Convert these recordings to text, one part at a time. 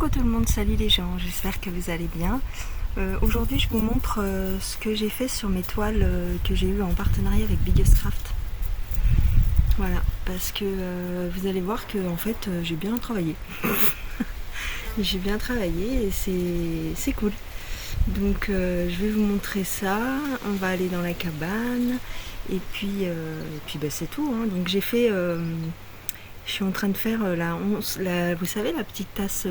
Coucou tout le monde, salut les gens, j'espère que vous allez bien. Aujourd'hui je vous montre ce que j'ai fait sur mes toiles que j'ai eu en partenariat avec Biggest Craft. Voilà, parce que vous allez voir que en fait j'ai bien travaillé. J'ai bien travaillé et c'est cool. Donc je vais vous montrer ça, on va aller dans la cabane et puis bah, c'est tout. Hein. Donc j'ai fait... je suis en train de faire vous savez, la petite tasse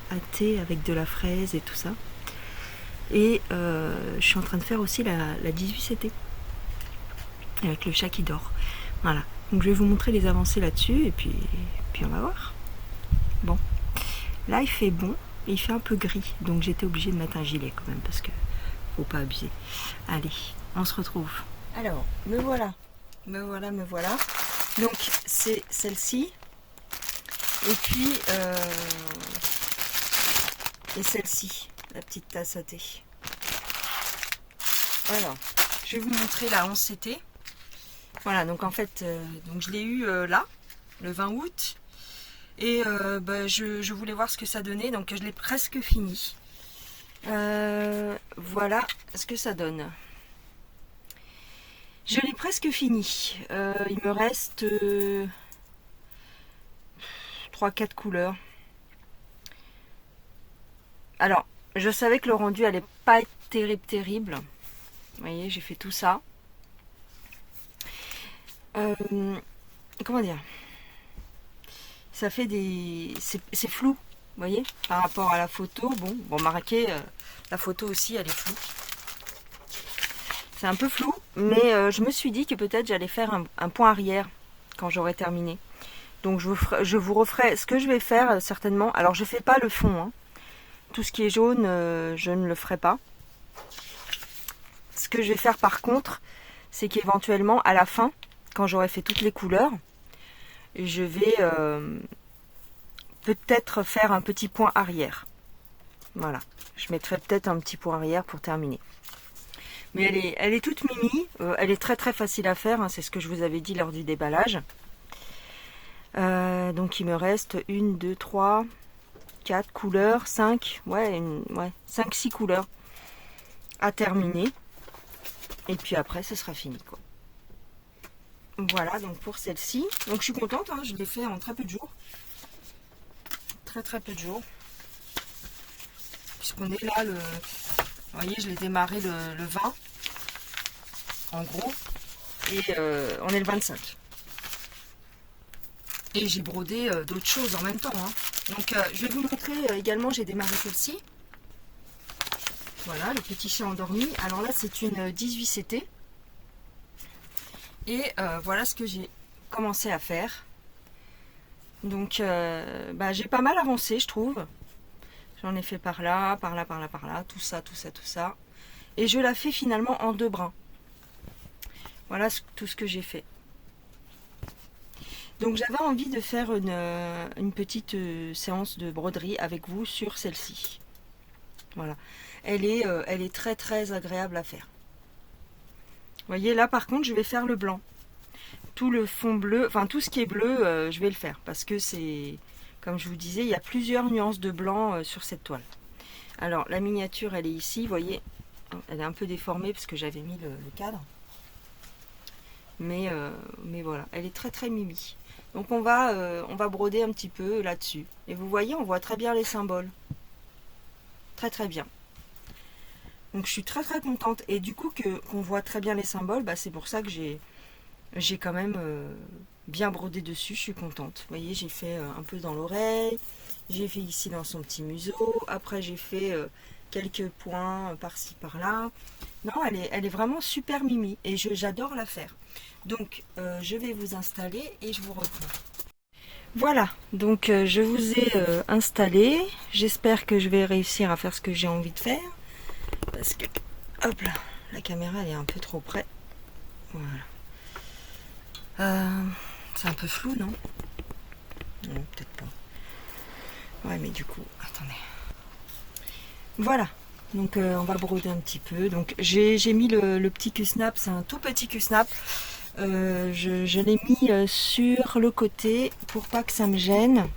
à thé avec de la fraise et tout ça. Et je suis en train de faire aussi la 18CT avec le chat qui dort. Voilà. Donc je vais vous montrer les avancées là-dessus et puis on va voir. Bon. Là il fait bon, il fait un peu gris. Donc j'étais obligée de mettre un gilet quand même parce que faut pas abuser. Allez, on se retrouve. Alors, me voilà. Me voilà. Donc c'est celle-ci et puis et celle-ci, la petite tasse à thé. Alors, je vais vous montrer la 11CT. Voilà, donc en fait, donc je l'ai eu là, le 20 août. Et bah, je voulais voir ce que ça donnait, donc je l'ai presque fini. Voilà ce que ça donne. Je l'ai presque fini. Il me reste 3-4 couleurs. Alors, je savais que le rendu allait pas être terrible. Vous voyez, j'ai fait tout ça. Comment dire? Ça fait des... C'est flou, vous voyez, par rapport à la photo. Bon, marqué, la photo aussi, elle est floue. C'est un peu flou, mais je me suis dit que peut-être j'allais faire un point arrière quand j'aurai terminé. Donc je vous referai ce que je vais faire certainement. Alors je fais pas le fond, hein. Tout ce qui est jaune, je ne le ferai pas. Ce que je vais faire par contre, c'est qu'éventuellement à la fin, quand j'aurai fait toutes les couleurs, je vais peut-être faire un petit point arrière. Voilà, je mettrai peut-être un petit point arrière pour terminer. Mais elle est toute mimi, elle est très très facile à faire, hein, c'est ce que je vous avais dit lors du déballage. Donc il me reste 1, 2, 3, 4 couleurs, 5, 5-6 couleurs à terminer. Et puis après ce sera fini quoi. Voilà donc pour celle-ci. Donc je suis contente, hein, je l'ai fait en très peu de jours. Très peu de jours. Puisqu'on est là le... Vous voyez, je l'ai démarré le 20, en gros, et on est le 25. Et j'ai brodé d'autres choses en même temps. Hein. Donc je vais vous montrer également, j'ai démarré celle-ci. Voilà, le petit chat endormi. Alors là, c'est une 18CT. Et voilà ce que j'ai commencé à faire. Donc bah, j'ai pas mal avancé, je trouve. J'en ai fait par là, tout ça. Et je la fais finalement en 2 brins. Voilà tout ce que j'ai fait. Donc j'avais envie de faire une petite séance de broderie avec vous sur celle-ci. Voilà. Elle est très très agréable à faire. Vous voyez, là par contre, je vais faire le blanc. Tout le fond bleu, enfin tout ce qui est bleu, je vais le faire. Parce que c'est... Comme je vous disais, il y a plusieurs nuances de blanc sur cette toile. Alors, la miniature, elle est ici, vous voyez. Elle est un peu déformée parce que j'avais mis le cadre. Mais voilà, elle est très très mimi. Donc on va broder un petit peu là-dessus. Et vous voyez, on voit très bien les symboles. Très très bien. Donc je suis très très contente. Et du coup, qu'on voit très bien les symboles, bah, c'est pour ça que j'ai quand même... bien brodé dessus, je suis contente. Vous voyez, j'ai fait un peu dans l'oreille, j'ai fait ici dans son petit museau, après j'ai fait quelques points par-ci par-là. Non, elle est vraiment super mimi et j'adore la faire. Donc je vais vous installer et je vous reprends. Voilà, donc je vous ai installé. J'espère que je vais réussir à faire ce que j'ai envie de faire. Parce que, hop là, la caméra elle est un peu trop près. Voilà. C'est un peu flou, non? Non, peut-être pas. Ouais, mais du coup, attendez. Voilà. Donc, on va broder un petit peu. Donc, j'ai mis le petit Q-snap. C'est un tout petit Q-snap. Je l'ai mis sur le côté pour pas que ça me gêne.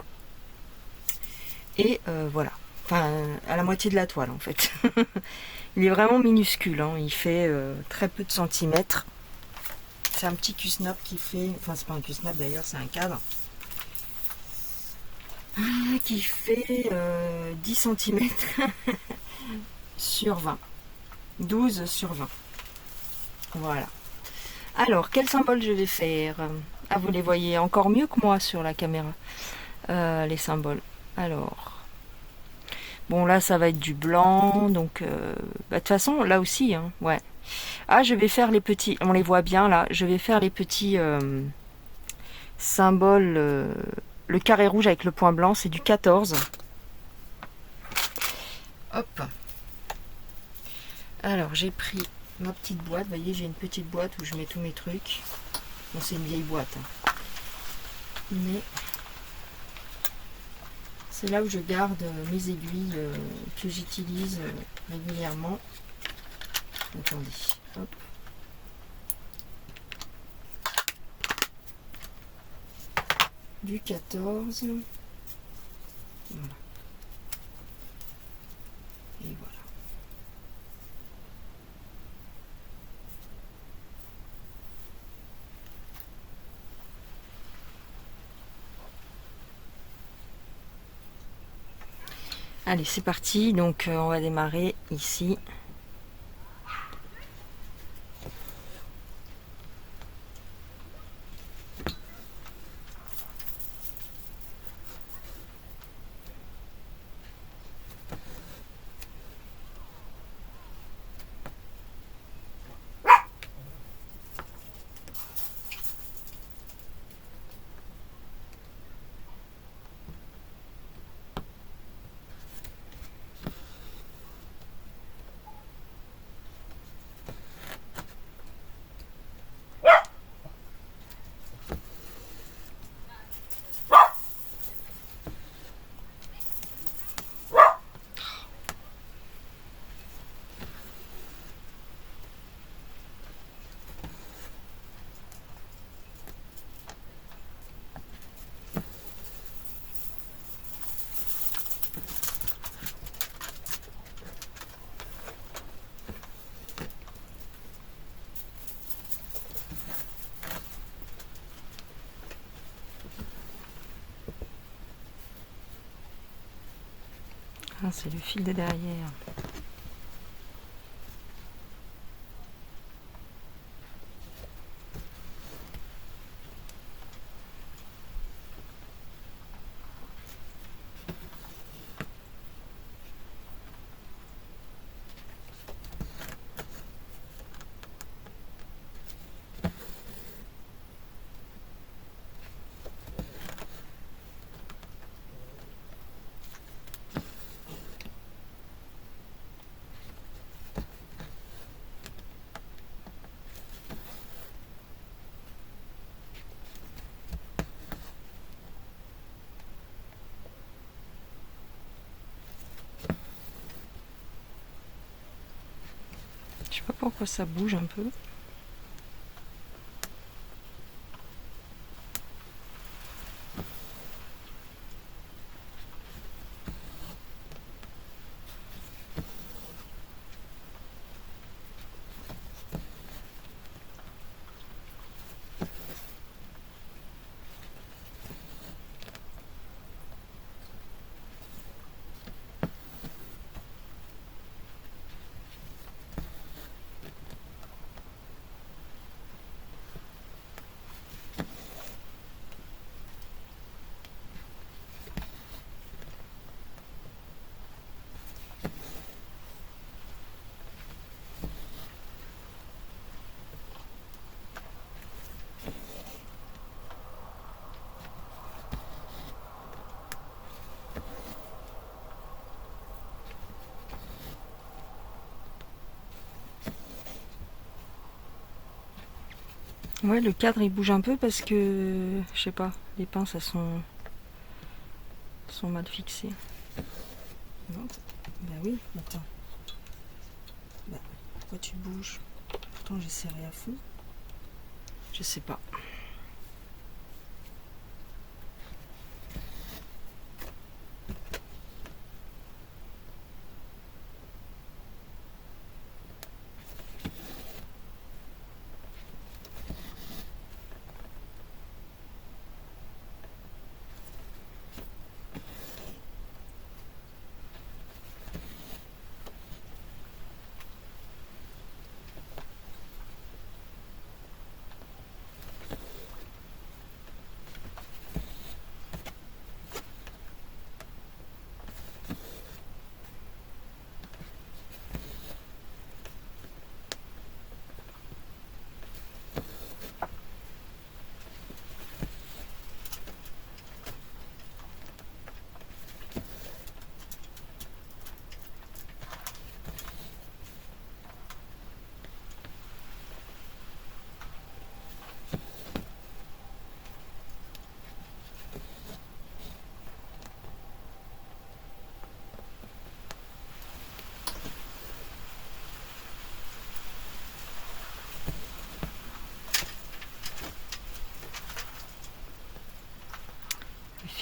Et voilà. Enfin, à la moitié de la toile en fait. Il est vraiment minuscule, hein. Il fait très peu de centimètres. C'est un petit Q-snap qui fait... Enfin, c'est pas un Q-snap d'ailleurs, c'est un cadre. Qui fait 10 centimètres sur 20. 12 sur 20. Voilà. Alors, quel symbole je vais faire? Ah, vous les voyez encore mieux que moi sur la caméra, les symboles. Alors, bon, là, ça va être du blanc, donc... de toute façon, là aussi, hein, ouais. Ah, je vais faire les petits... On les voit bien, là. Je vais faire les petits symboles... le carré rouge avec le point blanc, c'est du 14. Hop. Alors, j'ai pris ma petite boîte. Vous voyez, j'ai une petite boîte où je mets tous mes trucs. Bon, c'est une vieille boîte, hein. Mais c'est là où je garde mes aiguilles que j'utilise régulièrement. Attendez, hop. Du 14. Voilà. Et voilà. Allez, c'est parti. Donc, on va démarrer ici. Ah, c'est le fil de derrière. Je sais pas pourquoi ça bouge un peu. Ouais, le cadre il bouge un peu parce que, je sais pas, les pinces elles sont mal fixées. Non, bah oui, attends. Bah, pourquoi tu bouges? Pourtant j'ai serré à fond. Je sais pas.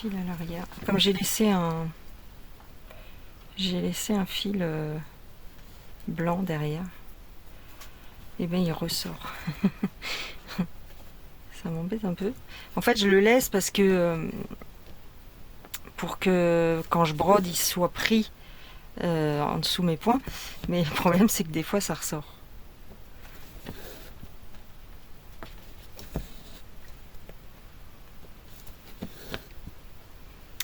fil à l'arrière. Comme j'ai laissé un fil blanc derrière, et bien il ressort. Ça m'embête un peu. En fait, je le laisse parce que pour que quand je brode, il soit pris en dessous mes poings. Mais le problème, c'est que des fois, ça ressort.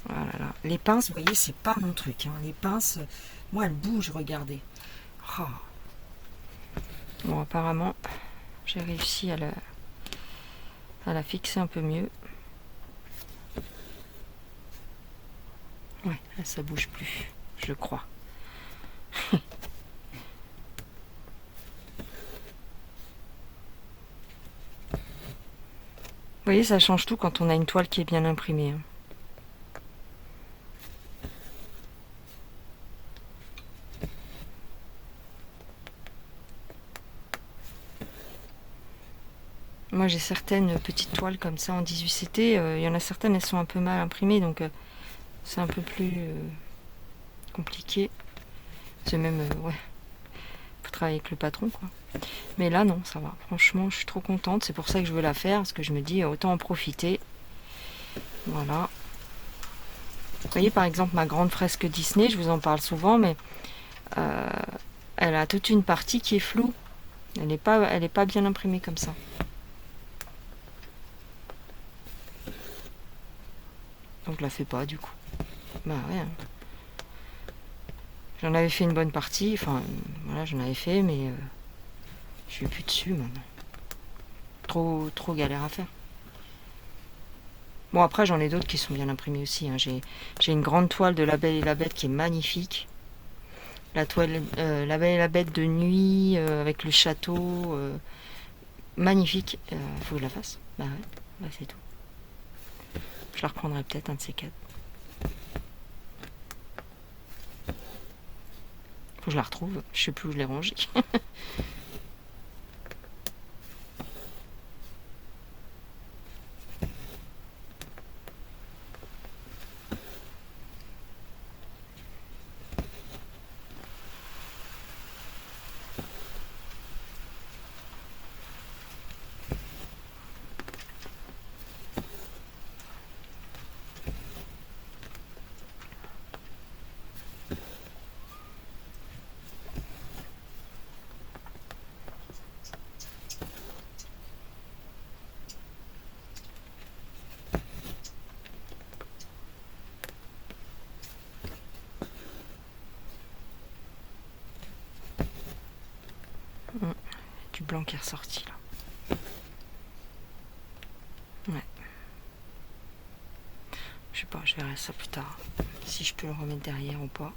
Voilà, là. Les pinces, vous voyez, c'est pas mon truc. Hein. Les pinces, moi, elles bougent, regardez. Oh. Bon, apparemment, j'ai réussi à la fixer un peu mieux. Ouais, là, ça bouge plus, je crois. Vous voyez, ça change tout quand on a une toile qui est bien imprimée. Hein. Moi, j'ai certaines petites toiles comme ça en 18CT. Il y en a certaines, elles sont un peu mal imprimées, donc c'est un peu plus compliqué. C'est même, ouais, faut travailler avec le patron, quoi. Mais là, non, ça va. Franchement, je suis trop contente. C'est pour ça que je veux la faire, parce que je me dis, autant en profiter. Voilà. Vous voyez, par exemple, ma grande fresque Disney, je vous en parle souvent, mais elle a toute une partie qui est floue. Elle n'est pas bien imprimée comme ça. Donc je la fais pas du coup. Bah ouais. Hein. J'en avais fait une bonne partie, enfin voilà, j'en avais fait, mais je suis plus dessus maintenant. Trop galère à faire. Bon après j'en ai d'autres qui sont bien imprimés aussi. Hein. J'ai une grande toile de La Belle et la Bête qui est magnifique. La toile La Belle et la Bête de nuit avec le château. Magnifique. Faut que je la fasse. Bah ouais, bah c'est tout. Je la reprendrai peut-être un de ces quatre. Faut que je la retrouve. Je sais plus où je l'ai rangée. Du blanc qui est ressorti là. Ouais. Je sais pas, je verrai ça plus tard. Si je peux le remettre derrière ou pas.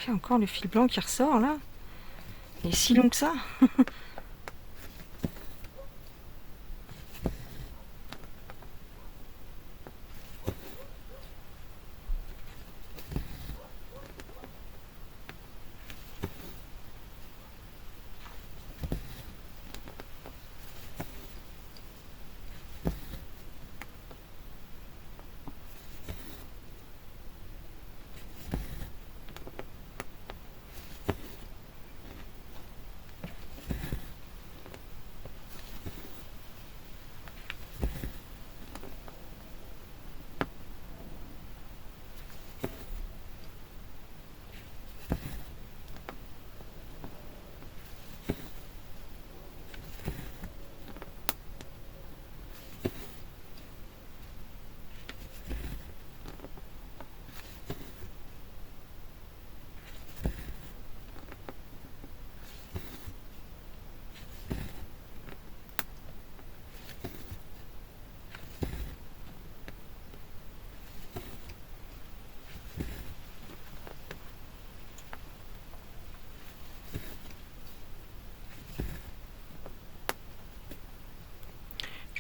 Il y a encore le fil blanc qui ressort là. Il est si long que ça.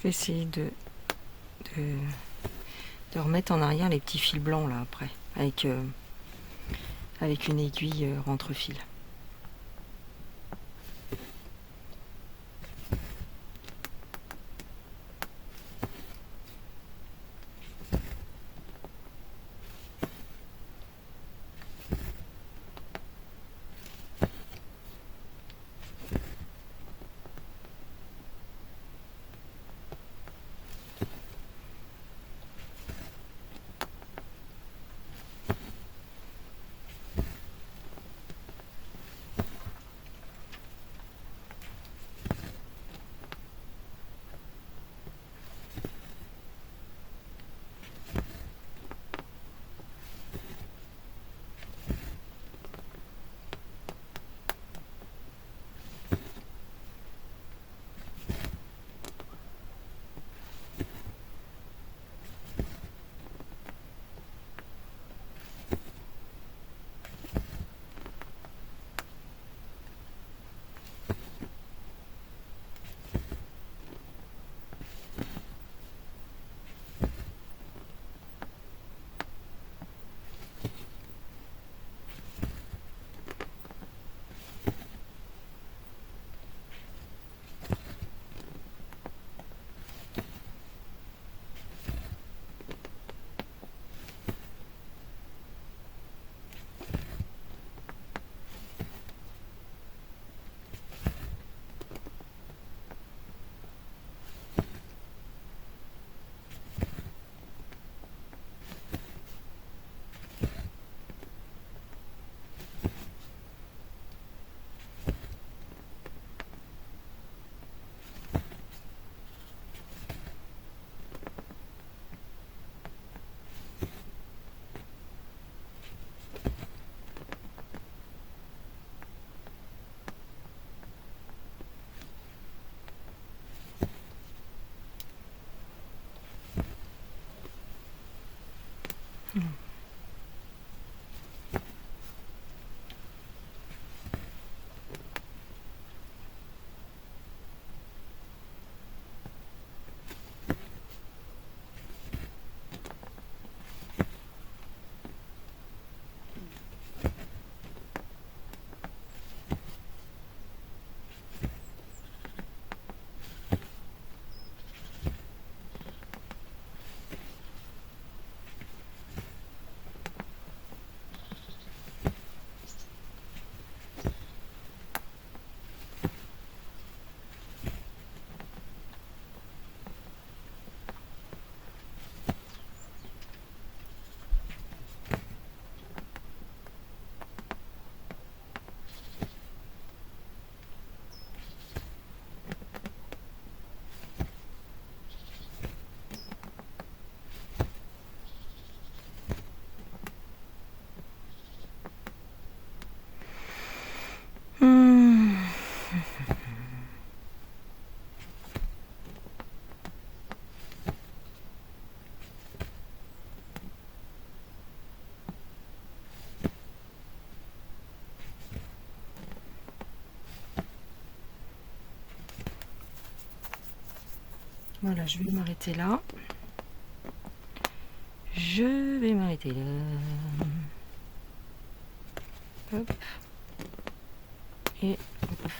vais essayer de remettre en arrière les petits fils blancs là après, avec une aiguille rentre-fil. Voilà, je vais m'arrêter là. Je vais m'arrêter là. Hop. Et hop.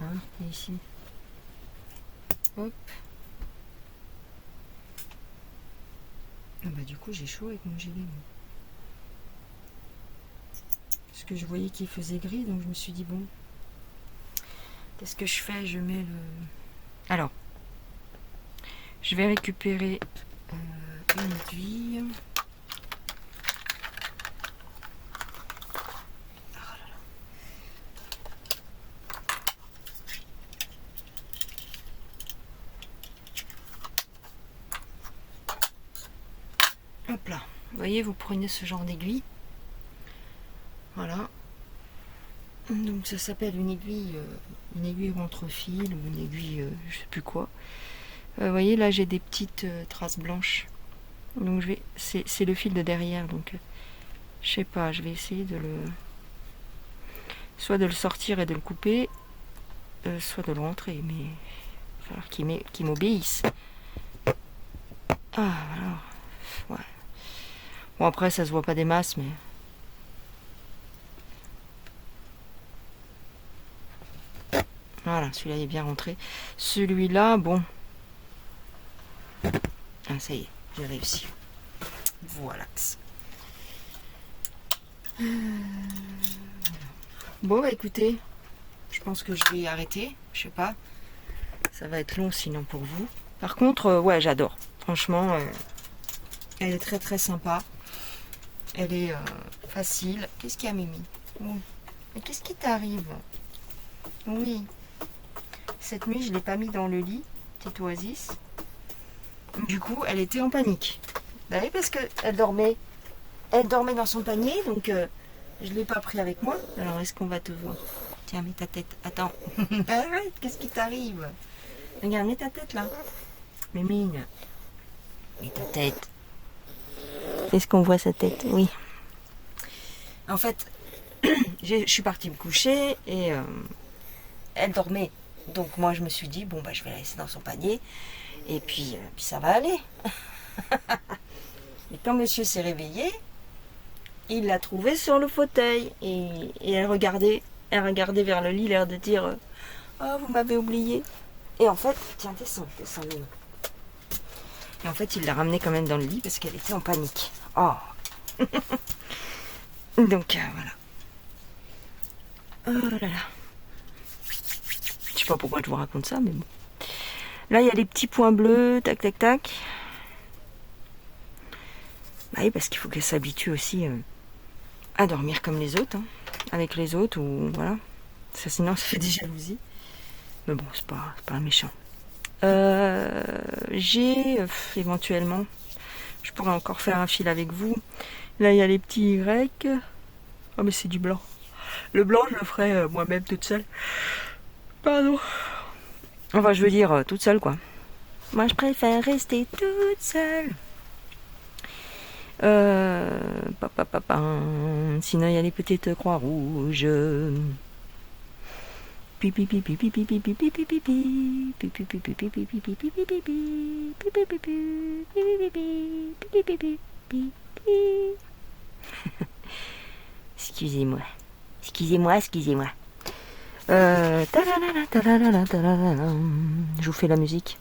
Hein, et ici. Hop. Ah bah du coup j'ai chaud avec mon gilet. Parce que je voyais qu'il faisait gris, donc je me suis dit bon. Qu'est-ce que je fais? Je mets le... Alors, je vais récupérer une aiguille. Hop là. Vous voyez, vous prenez ce genre d'aiguille. Voilà. Donc ça s'appelle une aiguille rentre-fil ou une aiguille je sais plus quoi. Vous voyez là j'ai des petites traces blanches. Donc c'est le fil de derrière, donc je sais pas, je vais essayer de le sortir et de le couper, soit de le rentrer, mais il va falloir qu'il m'obéisse. Ah, alors, ouais. Bon, après, ça se voit pas des masses, mais... Voilà, celui-là il est bien rentré. Celui-là, bon... Ah, ça y est, j'ai réussi. Voilà. Bon, bah écoutez, je pense que je vais arrêter. Je sais pas. Ça va être long sinon pour vous. Par contre, ouais, j'adore. Franchement, elle est très très sympa. Elle est facile. Qu'est-ce qu'il y a, Mimi? Oui. Mais qu'est-ce qui t'arrive? Oui. Cette nuit, je l'ai pas mis dans le lit, petite oasis. Du coup, elle était en panique. Bah oui, parce qu'elle dormait. Elle dormait dans son panier, donc je l'ai pas pris avec moi. Alors, est-ce qu'on va te voir? Tiens, mets ta tête. Attends. Arrête, qu'est-ce qui t'arrive? Regarde, mets ta tête là. Mimine. Mets ta tête. Est-ce qu'on voit sa tête? Oui. En fait, je suis partie me coucher et elle dormait. Donc moi je me suis dit, bon bah je vais la laisser dans son panier et puis ça va aller. Et quand monsieur s'est réveillé, il l'a trouvée sur le fauteuil et elle regardait vers le lit, l'air de dire oh vous m'avez oublié. Et en fait, tiens descends. Et en fait il l'a ramenée quand même dans le lit parce qu'elle était en panique. Oh. Donc voilà. Oh là là. Je sais pas pourquoi je vous raconte ça, mais bon. Là, il y a les petits points bleus, tac, tac, tac. Bah oui, parce qu'il faut qu'elle s'habitue aussi à dormir comme les autres, hein, avec les autres, ou voilà. Ça, sinon, ça fait des jalousies. Mais bon, c'est pas méchant. J'ai éventuellement, je pourrais encore faire un fil avec vous. Là, il y a les petits Y. Oh, mais c'est du blanc. Le blanc, je le ferai moi-même toute seule. Pardon. Enfin, je veux dire, toute seule, quoi. Moi, je préfère rester toute seule. Sinon, il y a les petites croix rouges. Excusez-moi. Excusez-moi. Je vous fais la musique.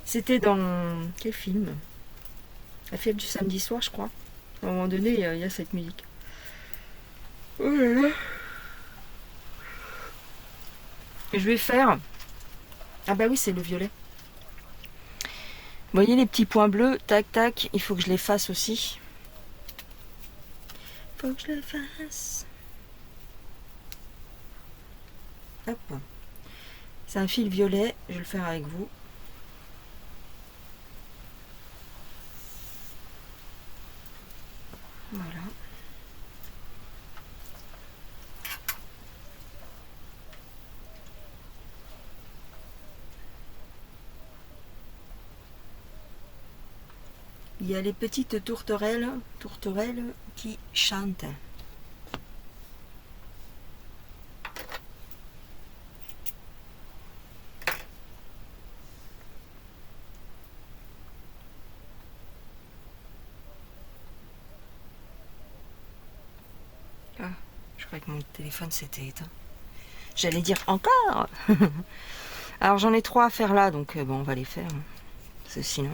C'était dans quel film? La fête du samedi soir, je crois. À un moment donné, il y a cette musique. Oh là là. Je vais faire... Ah bah oui, c'est le violet. Vous voyez les petits points bleus, tac tac, il faut que je les fasse aussi. Faut que je les fasse. Hop. C'est un fil violet, je vais le faire avec vous. Voilà. Il y a les petites tourterelles qui chantent. Ah, je croyais que mon téléphone s'était éteint. J'allais dire encore. Alors j'en ai 3 à faire là, donc bon, on va les faire. Parce que sinon...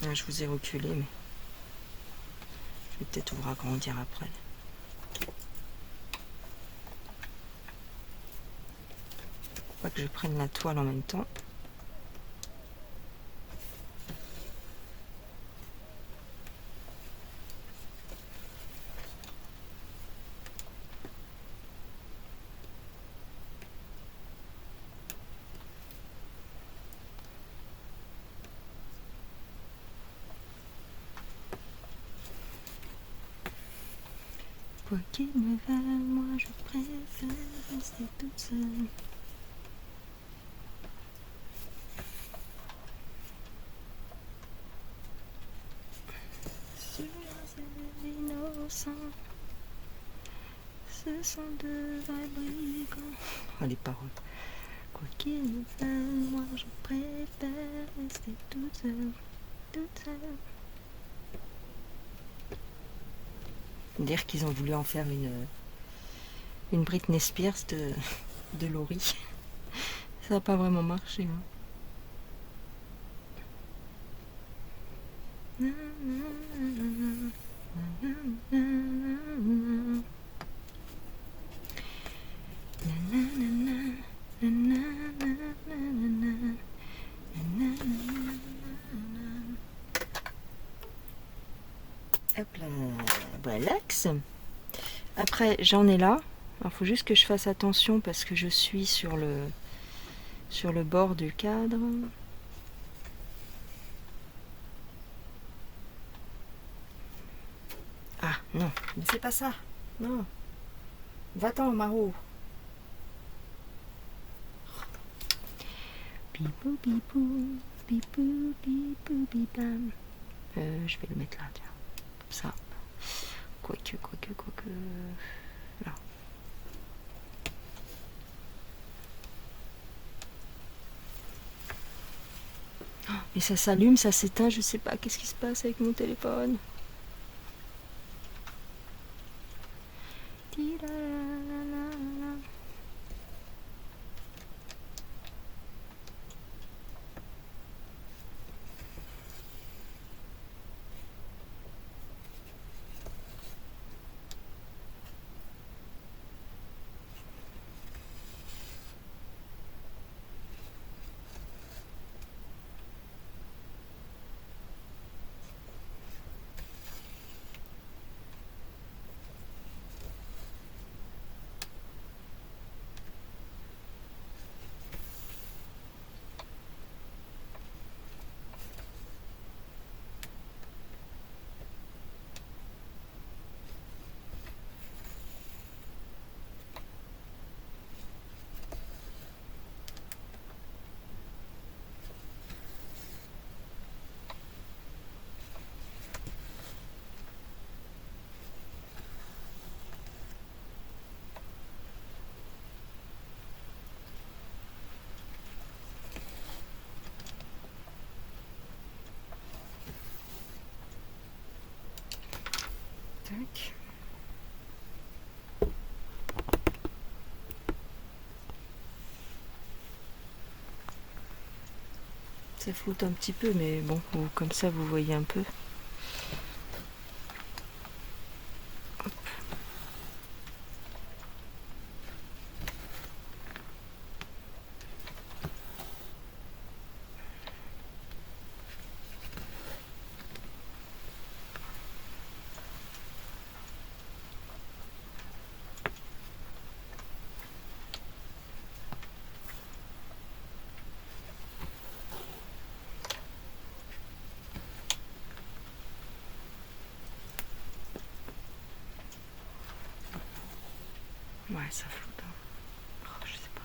Ah, je vous ai reculé, mais... Je vais peut-être vous agrandir après. Faut pas que je prenne la toile en même temps. Quoi qu'il me va, moi je préfère rester toute seule. ce sont de vrais brigands. Oh, les paroles. Quoi qu'il me fasse, moi je préfère rester toute seule, toute seule. Dire qu'ils ont voulu en faire une Britney Spears de Laurie. Ça n'a pas vraiment marché. Hein. Hop là, relax. Après, j'en ai là. Il faut juste que je fasse attention parce que je suis sur le bord du cadre. Ah non, ne fais pas ça. Non. Va-t'en, Maro. Bipou, bipou, bipou, bipou, bipam. Je vais le mettre là, tiens. Comme ça. Quoique. Là. Oh, mais ça s'allume, ça s'éteint, je sais pas qu'est-ce qui se passe avec mon téléphone. Tac. Ça flotte un petit peu, mais bon, comme ça vous voyez un peu. Hop. Ouais, ça flotte. Hein. Oh, je sais pas.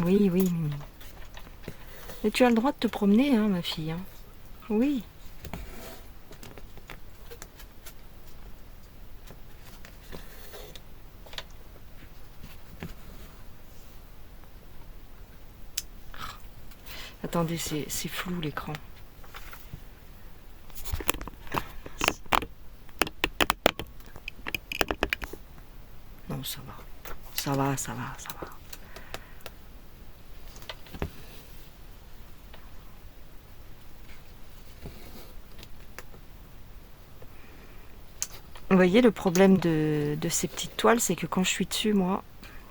Oui, oui. Mais tu as le droit de te promener, hein, ma fille. Hein. Oui. Attendez, c'est flou l'écran. Non, ça va. Ça va. Vous voyez, le problème de ces petites toiles, c'est que quand je suis dessus, moi,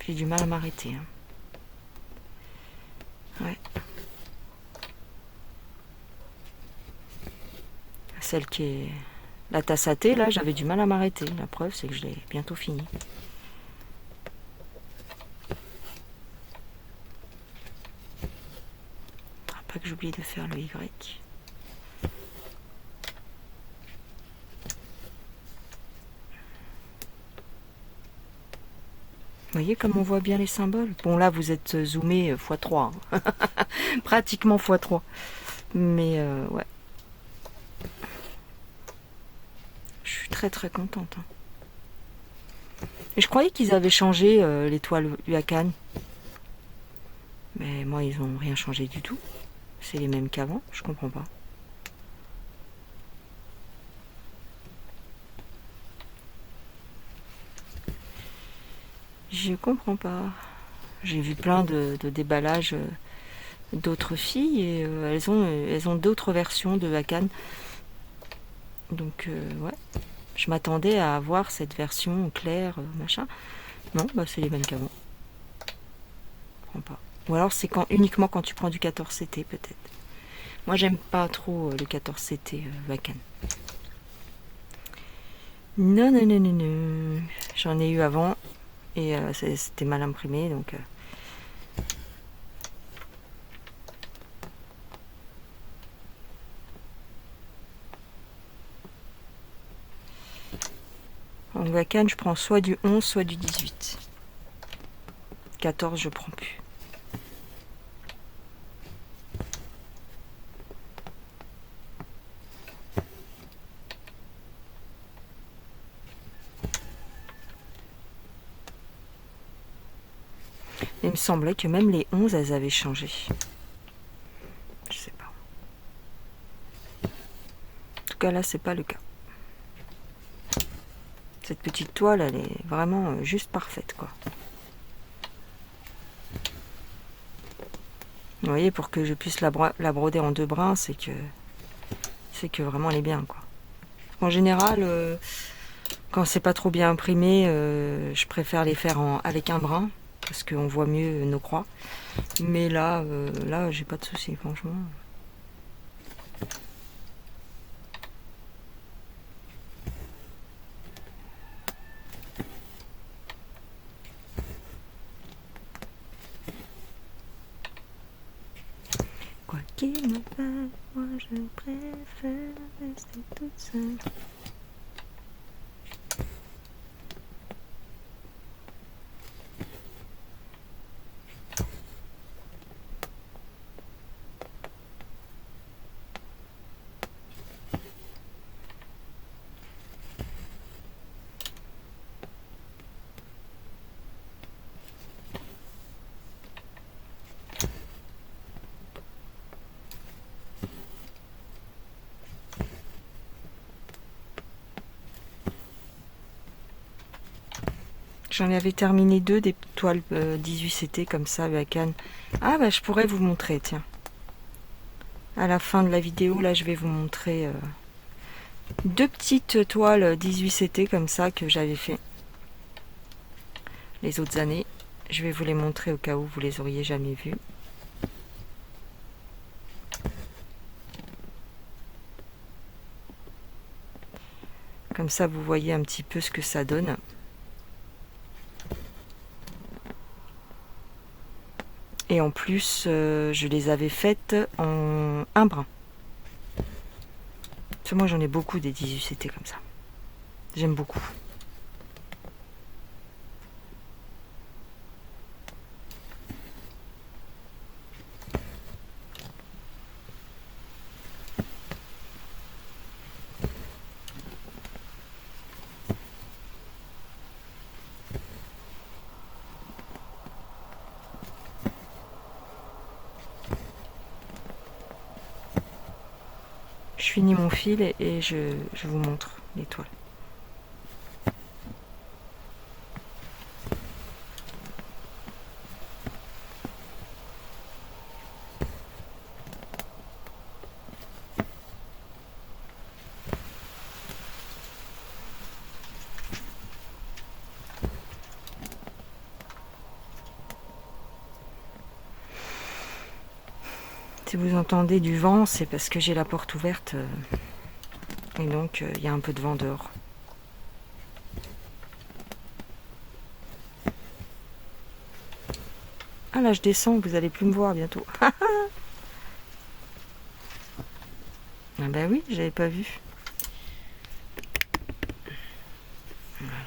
j'ai du mal à m'arrêter. Hein. Ouais. Celle qui est la tasse à thé, là, j'avais du mal à m'arrêter. La preuve, c'est que je l'ai bientôt fini. Pas que j'oublie de faire le Y. Vous voyez comme on voit bien les symboles. Bon, là, vous êtes zoomé x3. Hein. Pratiquement x3. Mais ouais. Je suis très très contente. Hein. Et je croyais qu'ils avaient changé l'étoile Huacan. Mais moi, ils n'ont rien changé du tout. C'est les mêmes qu'avant. Je comprends pas. Je comprends pas. J'ai vu plein de déballages d'autres filles et elles ont d'autres versions de Hakan. Donc ouais, je m'attendais à avoir cette version claire, machin. Non, bah c'est les mêmes qu'avant. Je comprends pas. Ou alors c'est uniquement quand tu prends du 14CT peut-être. Moi j'aime pas trop le 14CT Hakan. Non, non, non, non, non. J'en ai eu avant et c'était mal imprimé donc... En Wakan, je prends soit du 11, soit du 18. 14, je prends plus. Il me semblait que même les 11, elles avaient changé. Je sais pas. En tout cas, là, c'est pas le cas. Cette petite toile, elle est vraiment juste parfaite, quoi. Vous voyez, pour que je puisse la broder en 2 brins, c'est que vraiment elle est bien, quoi. En général, quand c'est pas trop bien imprimé, je préfère les faire avec un brin, parce qu'on voit mieux nos croix. Mais là, j'ai pas de soucis, franchement. Quoi qu'il me fasse, moi je préfère rester toute seule. J'en avais terminé 2 des toiles 18CT comme ça à Cannes. Ah bah je pourrais vous montrer, tiens. À la fin de la vidéo, là je vais vous montrer 2 petites toiles 18CT comme ça que j'avais fait les autres années. Je vais vous les montrer au cas où vous les auriez jamais vues. Comme ça vous voyez un petit peu ce que ça donne. Et en plus, je les avais faites en un brin. Parce que moi, j'en ai beaucoup des 18CT comme ça. J'aime beaucoup. Je finis mon fil et je vous montre l'étoile. Si vous entendez du vent, c'est parce que j'ai la porte ouverte et donc il y a un peu de vent dehors. Ah là je descends, vous allez plus me voir bientôt. Ah bah oui, j'avais pas vu. Voilà.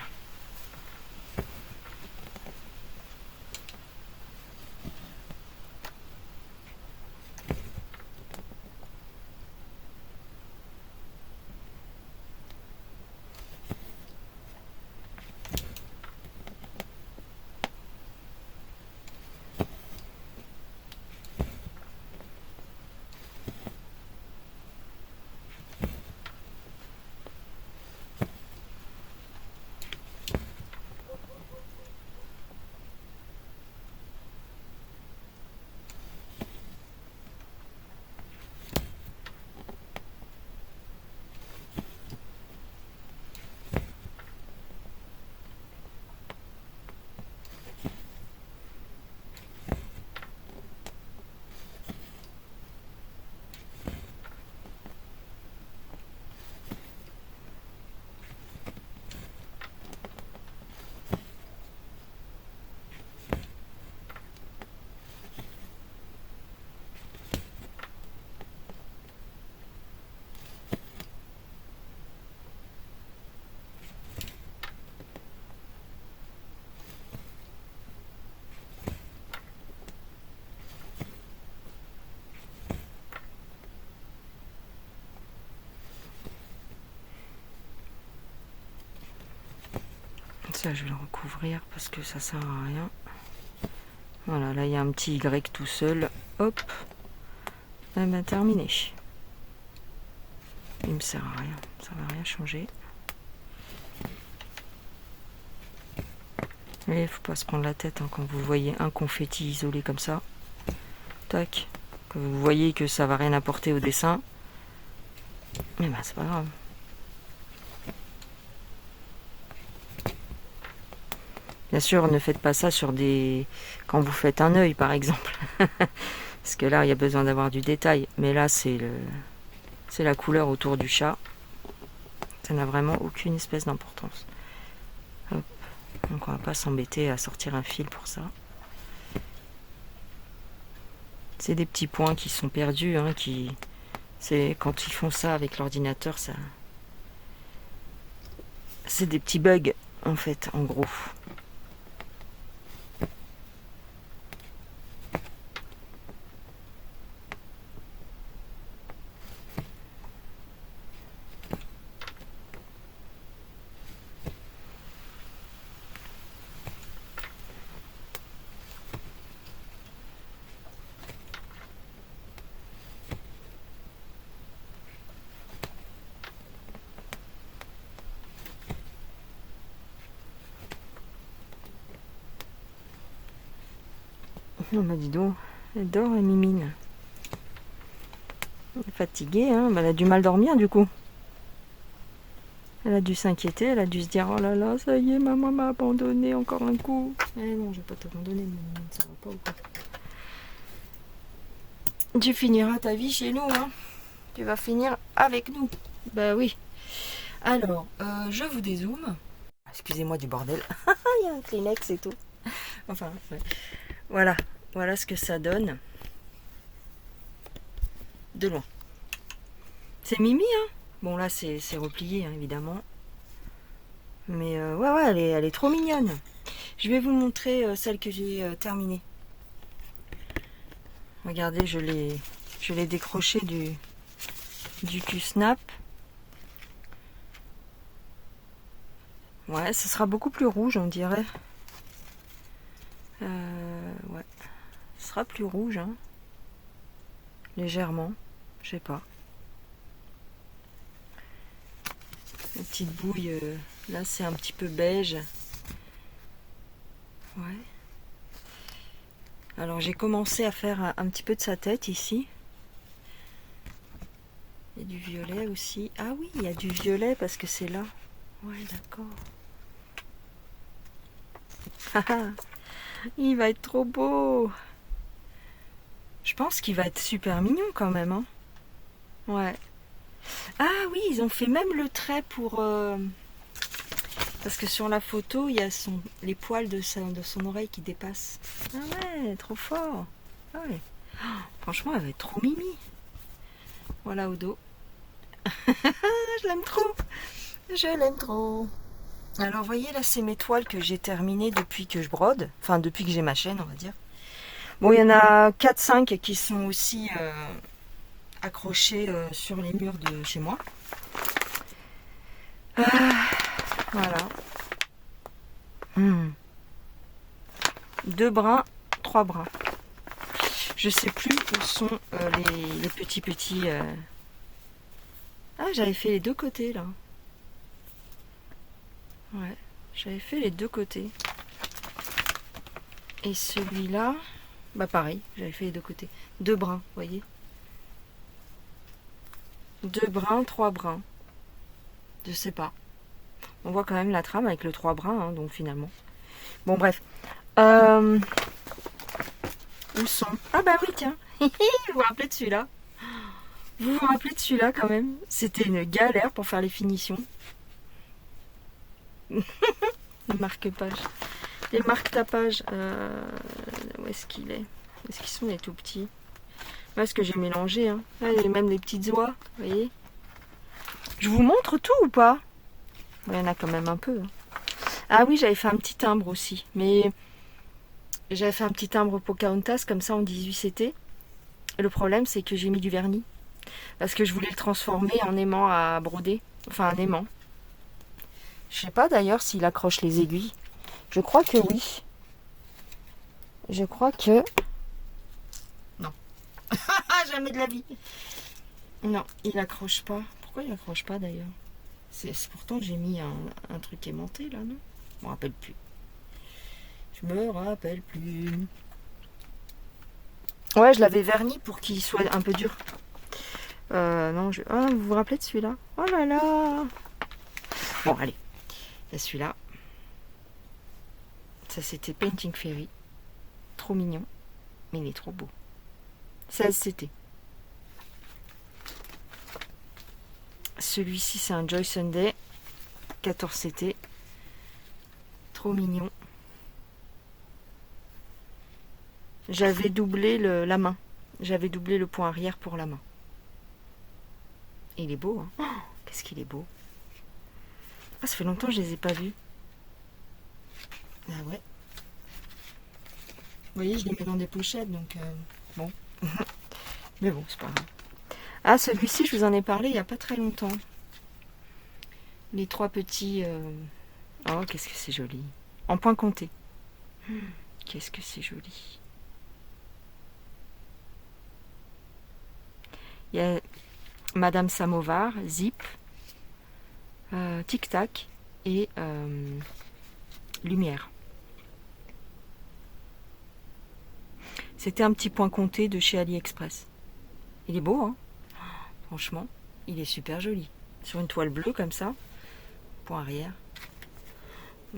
Ça je vais le recouvrir parce que ça sert à rien. Voilà, là il y a un petit Y tout seul. Hop. Et ben terminé. Il me sert à rien, ça va rien changer. Et il faut pas se prendre la tête quand vous voyez un confetti isolé comme ça. Tac. Que vous voyez que ça va rien apporter au dessin. Mais ben c'est pas grave. Bien sûr, ne faites pas ça sur des... quand vous faites un œil, par exemple. Parce que là, il y a besoin d'avoir du détail. Mais là, c'est la couleur autour du chat. Ça n'a vraiment aucune espèce d'importance. Hop. Donc on va pas s'embêter à sortir un fil pour ça. C'est des petits points qui sont perdus. C'est quand ils font ça avec l'ordinateur, ça... c'est des petits bugs, en fait, en gros. Oh bah dis donc, elle dort, elle mimine. Elle est fatiguée, hein, bah, elle a du mal dormir du coup. Elle a dû s'inquiéter, elle a dû se dire oh là là, ça y est, maman m'a abandonné encore un coup. Eh non, je vais pas t'abandonner, mais ça va pas ou quoi. Tu finiras ta vie chez nous, hein. Tu vas finir avec nous. Bah oui. Alors, je vous dézoome. Excusez-moi du bordel. Il y a un Kleenex et tout. Enfin, ouais. Voilà ce que ça donne. De loin. C'est Mimi, hein. Bon là c'est replié, hein, évidemment. Mais ouais, elle est trop mignonne. Je vais vous montrer celle que j'ai terminée. Regardez, je l'ai décroché du Q-Snap. Ouais, ce sera beaucoup plus rouge, on dirait. Ouais. Ce sera plus rouge, hein. Légèrement. Je sais pas. La petite bouille, là c'est un petit peu beige. Ouais. Alors j'ai commencé à faire un petit peu de sa tête ici. Il y a du violet aussi. Ah oui, il y a du violet parce que c'est là. Ouais, d'accord. Il va être trop beau. Je pense qu'il va être super mignon quand même, hein. Ouais. Ah oui, ils ont fait même le trait pour... Parce que sur la photo, il y a les poils de son oreille qui dépassent. Ah ouais, trop fort. Ah ouais. Oh, franchement, elle va être trop mimi. Voilà au dos. Je l'aime trop. Je l'aime trop. Alors, vous voyez, là, c'est mes toiles que j'ai terminées depuis que je brode. Enfin, depuis que j'ai ma chaîne, on va dire. Bon, il y en a 4-5 qui sont aussi accrochées sur les murs de chez moi. Voilà. 2 brins, 3 brins. Je sais plus où sont les petits. Ah, j'avais fait les deux côtés là. Ouais, j'avais fait les deux côtés. Et celui-là, bah pareil, j'avais fait les deux côtés. 2 brins, vous voyez. 2 brins, 3 brins. Je sais pas. On voit quand même la trame avec le 3 brins, hein, donc finalement. Bon, bref. Où sont? Ah bah oui, tiens. Vous vous rappelez de celui-là? Vous vous rappelez de celui-là quand même? C'était une galère pour faire les finitions. Les marque-pages. Les marque-tapages. Où est-ce qu'il est? Où est-ce qu'ils sont les tout petits? Là, ce que j'ai mélangé. Hein. Là, il y a même les petites oies. Vous voyez? Je vous montre tout ou pas? Il y en a quand même un peu. Hein. Ah oui, j'avais fait un petit timbre aussi. Mais j'avais fait un petit timbre Pocahontas comme ça en 18CT. Le problème, c'est que j'ai mis du vernis. Parce que je voulais le transformer en aimant à broder. Enfin, un aimant. Je sais pas d'ailleurs s'il accroche les aiguilles. Je crois que oui. Je crois que... Non. Jamais de la vie. Non, il accroche pas. Pourquoi il accroche pas d'ailleurs? C'est pourtant j'ai mis un truc aimanté là, non? Je me rappelle plus. Je me rappelle plus. Ouais, je l'avais verni pour qu'il soit un peu dur. Non, ah, vous vous rappelez de celui-là? Oh là là! Bon, allez. Il y a celui-là. Ça, c'était Painting Fairy. Trop mignon. Mais il est trop beau. 16CT. Celui-ci, c'est un Joy Sunday. 14CT. Trop mignon. J'avais doublé la main. J'avais doublé le point arrière pour la main. Il est beau, hein? Oh, qu'est-ce qu'il est beau. Ah, ça fait longtemps que je les ai pas vus. Ah ouais. Vous voyez, je les mets dans des pochettes, donc bon. Mais bon, c'est pas grave. Ah, celui-ci, je vous en ai parlé il n'y a pas très longtemps. Les 3 petits... Oh, qu'est-ce que c'est joli. En point compté. Qu'est-ce que c'est joli. Il y a Madame Samovar, Zip, Tic Tac et Lumière. C'était un petit point compté de chez AliExpress. Il est beau, hein? Franchement, il est super joli. Sur une toile bleue comme ça, point arrière.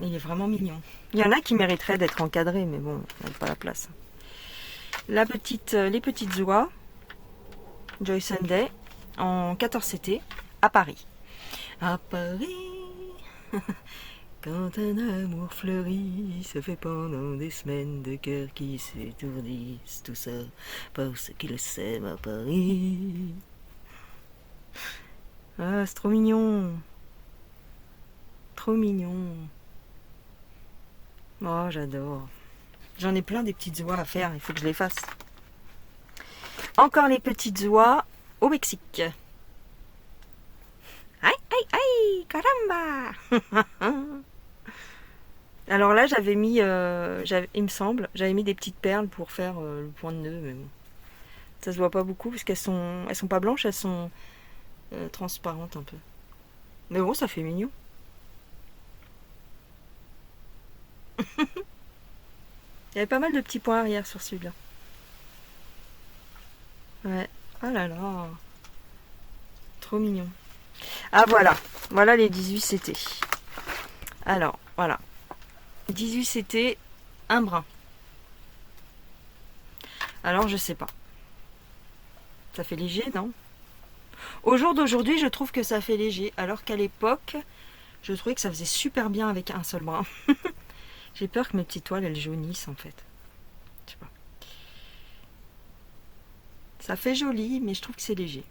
Il est vraiment mignon. Il y en a qui mériteraient d'être encadrés, mais bon, on n'a pas la place. Les petites oies, Joy Sunday, en 14CT, à Paris. À Paris, quand un amour fleurit, ça fait pendant des semaines de cœur qui s'étourdissent, tout ça parce qu'il s'aime à Paris. Ah, c'est trop mignon. Trop mignon. Oh, j'adore. J'en ai plein des petites oies à faire, il faut que je les fasse. Encore les petites oies au Mexique. Aïe, aïe, aïe, caramba. Alors là, j'avais mis, il me semble, j'avais mis des petites perles pour faire le point de nœud, mais bon. Ça se voit pas beaucoup parce qu'elles sont pas blanches, elles sont transparentes un peu. Mais bon, ça fait mignon. Il y avait pas mal de petits points arrière sur celui-là. Ouais. Oh là là. Trop mignon. Ah voilà. Voilà les 18CT. Alors, voilà. 18CT, un brin. Alors, je sais pas. Ça fait léger, non? Au jour d'aujourd'hui, je trouve que ça fait léger, alors qu'à l'époque, je trouvais que ça faisait super bien avec un seul brin. J'ai peur que mes petites toiles, elles jaunissent en fait. Je sais pas. Ça fait joli, mais je trouve que c'est léger.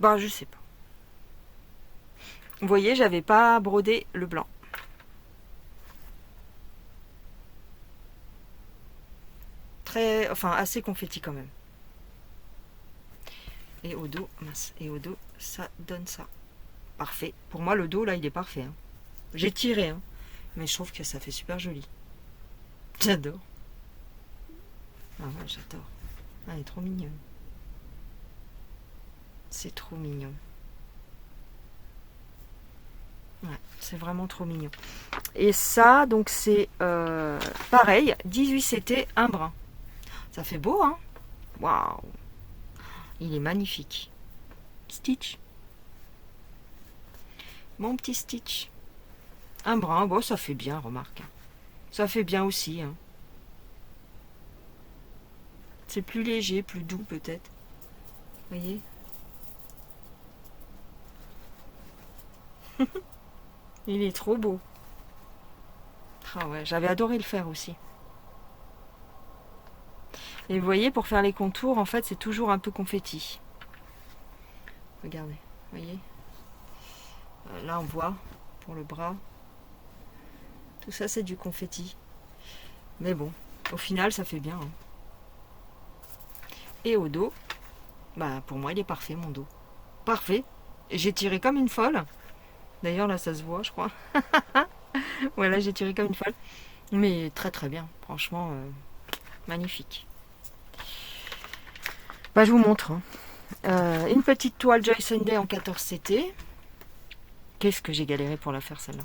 Bah, je sais pas. Vous voyez, j'avais pas brodé le blanc. Très, enfin, assez confetti quand même. Et au dos, mince, et au dos, ça donne ça. Parfait. Pour moi, le dos, là, il est parfait. Hein. J'ai tiré, hein. Mais je trouve que ça fait super joli. J'adore. Ah ouais, j'adore. Ah, elle est trop mignonne. C'est trop mignon. Ouais, c'est vraiment trop mignon. Et ça, donc c'est pareil, 18 CT, un brin. Ça fait beau, hein? Waouh! Il est magnifique. Stitch. Mon petit Stitch. Un brin, bon, ça fait bien, remarque. Ça fait bien aussi, hein. C'est plus léger, plus doux peut-être. Vous voyez? Il est trop beau. Ah ouais, j'avais adoré le faire aussi. Et vous voyez, pour faire les contours, en fait, c'est toujours un peu confetti. Regardez, vous voyez? Là, on voit, pour le bras. Tout ça, c'est du confetti. Mais bon, au final, ça fait bien. Hein. Et au dos, bah, pour moi, il est parfait, mon dos. Parfait. J'ai tiré comme une folle. D'ailleurs, là, ça se voit, je crois. Voilà, j'ai tiré comme une folle. Mais très, très bien. Franchement, magnifique. Bah, je vous montre. Hein. Une petite toile Joy Sunday en 14 CT. Qu'est-ce que j'ai galéré pour la faire, celle-là.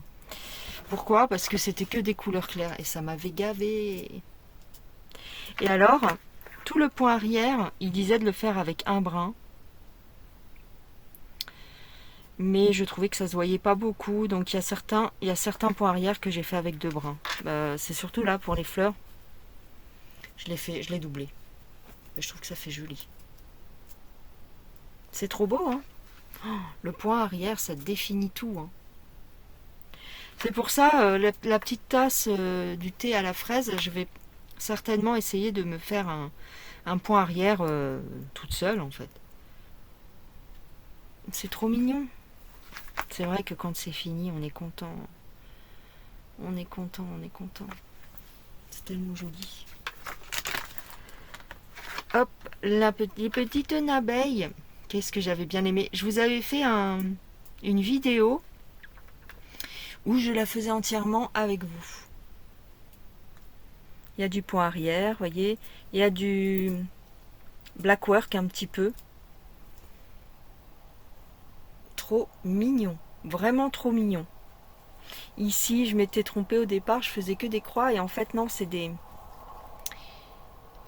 Pourquoi? Parce que c'était que des couleurs claires et ça m'avait gavé. Et alors, tout le point arrière, il disait de le faire avec un brin. Mais je trouvais que ça se voyait pas beaucoup. Donc il y a certains points arrière que j'ai fait avec deux brins. C'est surtout là pour les fleurs. Je l'ai doublé. Je trouve que ça fait joli. C'est trop beau, hein? Oh, le point arrière, ça définit tout. Hein. C'est pour ça, la petite tasse du thé à la fraise, je vais certainement essayer de me faire un point arrière toute seule, en fait. C'est trop mignon. C'est vrai que quand c'est fini, on est content. On est content, on est content. C'est tellement joli. Hop, les petites abeilles. Qu'est-ce que j'avais bien aimé. Je vous avais fait une vidéo où je la faisais entièrement avec vous. Il y a du point arrière, voyez. Il y a du black work un petit peu. Trop mignon. Vraiment trop mignon. Ici, je m'étais trompée au départ, je faisais que des croix et en fait non, c'est des...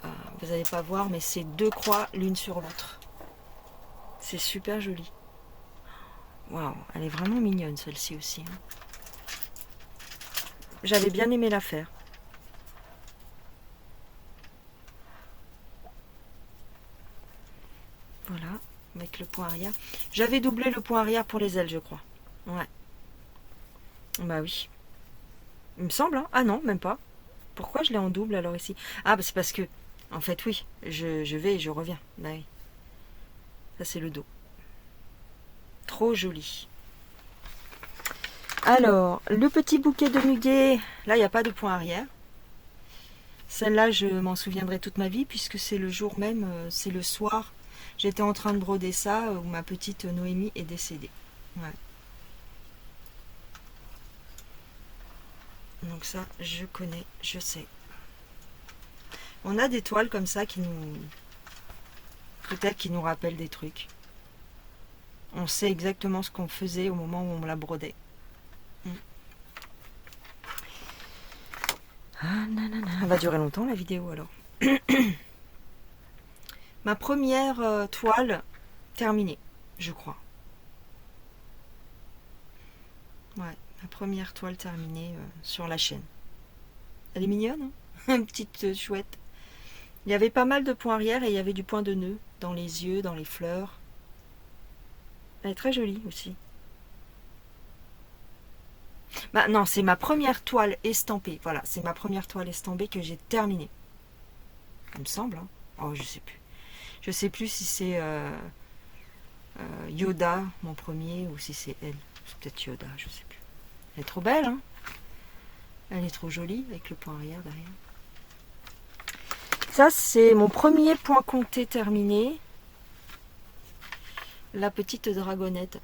vous n'allez pas voir, mais c'est deux croix l'une sur l'autre. C'est super joli. Waouh, elle est vraiment mignonne celle-ci aussi. Hein. J'avais bien aimé la faire. Voilà, avec le point arrière. J'avais doublé le point arrière pour les ailes, je crois. Ouais. Bah oui. Il me semble, hein. Ah non, même pas. Pourquoi je l'ai en double alors ici? Ah, bah c'est parce que, en fait, oui, je vais et je reviens. Bah oui. Ça, c'est le dos. Trop joli. Alors, le petit bouquet de muguet. Là, il n'y a pas de point arrière. Celle-là, je m'en souviendrai toute ma vie puisque c'est le jour même, c'est le soir. J'étais en train de broder ça où ma petite Noémie est décédée. Ouais. Donc ça, je connais, je sais. On a des toiles comme ça qui nous... Peut-être qui nous rappellent des trucs. On sait exactement ce qu'on faisait au moment où on la brodait. Ah, nanana. Elle va durer longtemps la vidéo alors. Ma première toile terminée, je crois. Ouais, ma première toile terminée sur la chaîne. Elle est mignonne, hein. Une petite chouette. Il y avait pas mal de points arrière et il y avait du point de nœud. dans les yeux, dans les fleurs. Elle est très jolie aussi. Bah non, c'est ma première toile estampée. Voilà, c'est ma première toile estampée que j'ai terminée. Il me semble. Hein. Oh, je sais plus. Je sais plus si c'est Yoda, mon premier, ou si c'est elle. C'est peut-être Yoda, je sais plus. Elle est trop belle, hein. Elle est trop jolie avec le point arrière derrière. Ça, c'est mon premier point compté terminé. La petite dragonnette.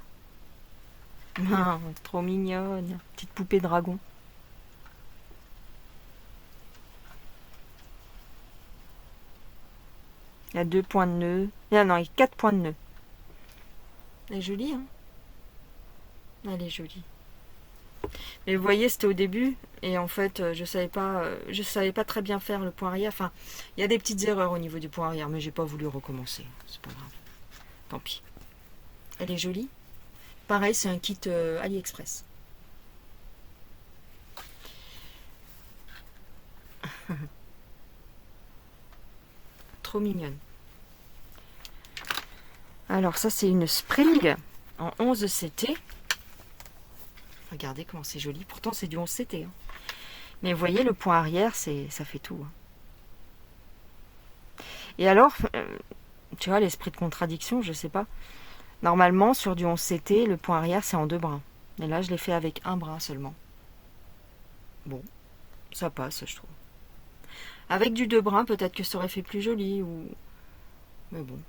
Ah, trop mignonne. Petite poupée dragon. Il y a 2 points de nœud. Ah non, il y a 4 points de nœud. Elle est jolie, hein. Elle est jolie. Mais vous voyez, c'était au début. Et en fait, je savais pas très bien faire le point arrière. Enfin, il y a des petites erreurs au niveau du point arrière, mais j'ai pas voulu recommencer. C'est pas grave. Tant pis. Elle est jolie. Pareil, c'est un kit AliExpress. Trop mignonne. Alors ça, c'est une Spring en 11 CT. Regardez comment c'est joli. Pourtant, c'est du 11 CT. Hein. Mais vous voyez, le point arrière, ça fait tout. Hein. Et alors, tu vois, l'esprit de contradiction, je sais pas. Normalement, sur du 11 CT, le point arrière, c'est en 2 brins. Et là, je l'ai fait avec un brin seulement. Bon, ça passe, je trouve. Avec du 2 brins, peut-être que ça aurait fait plus joli. Ou... Mais bon.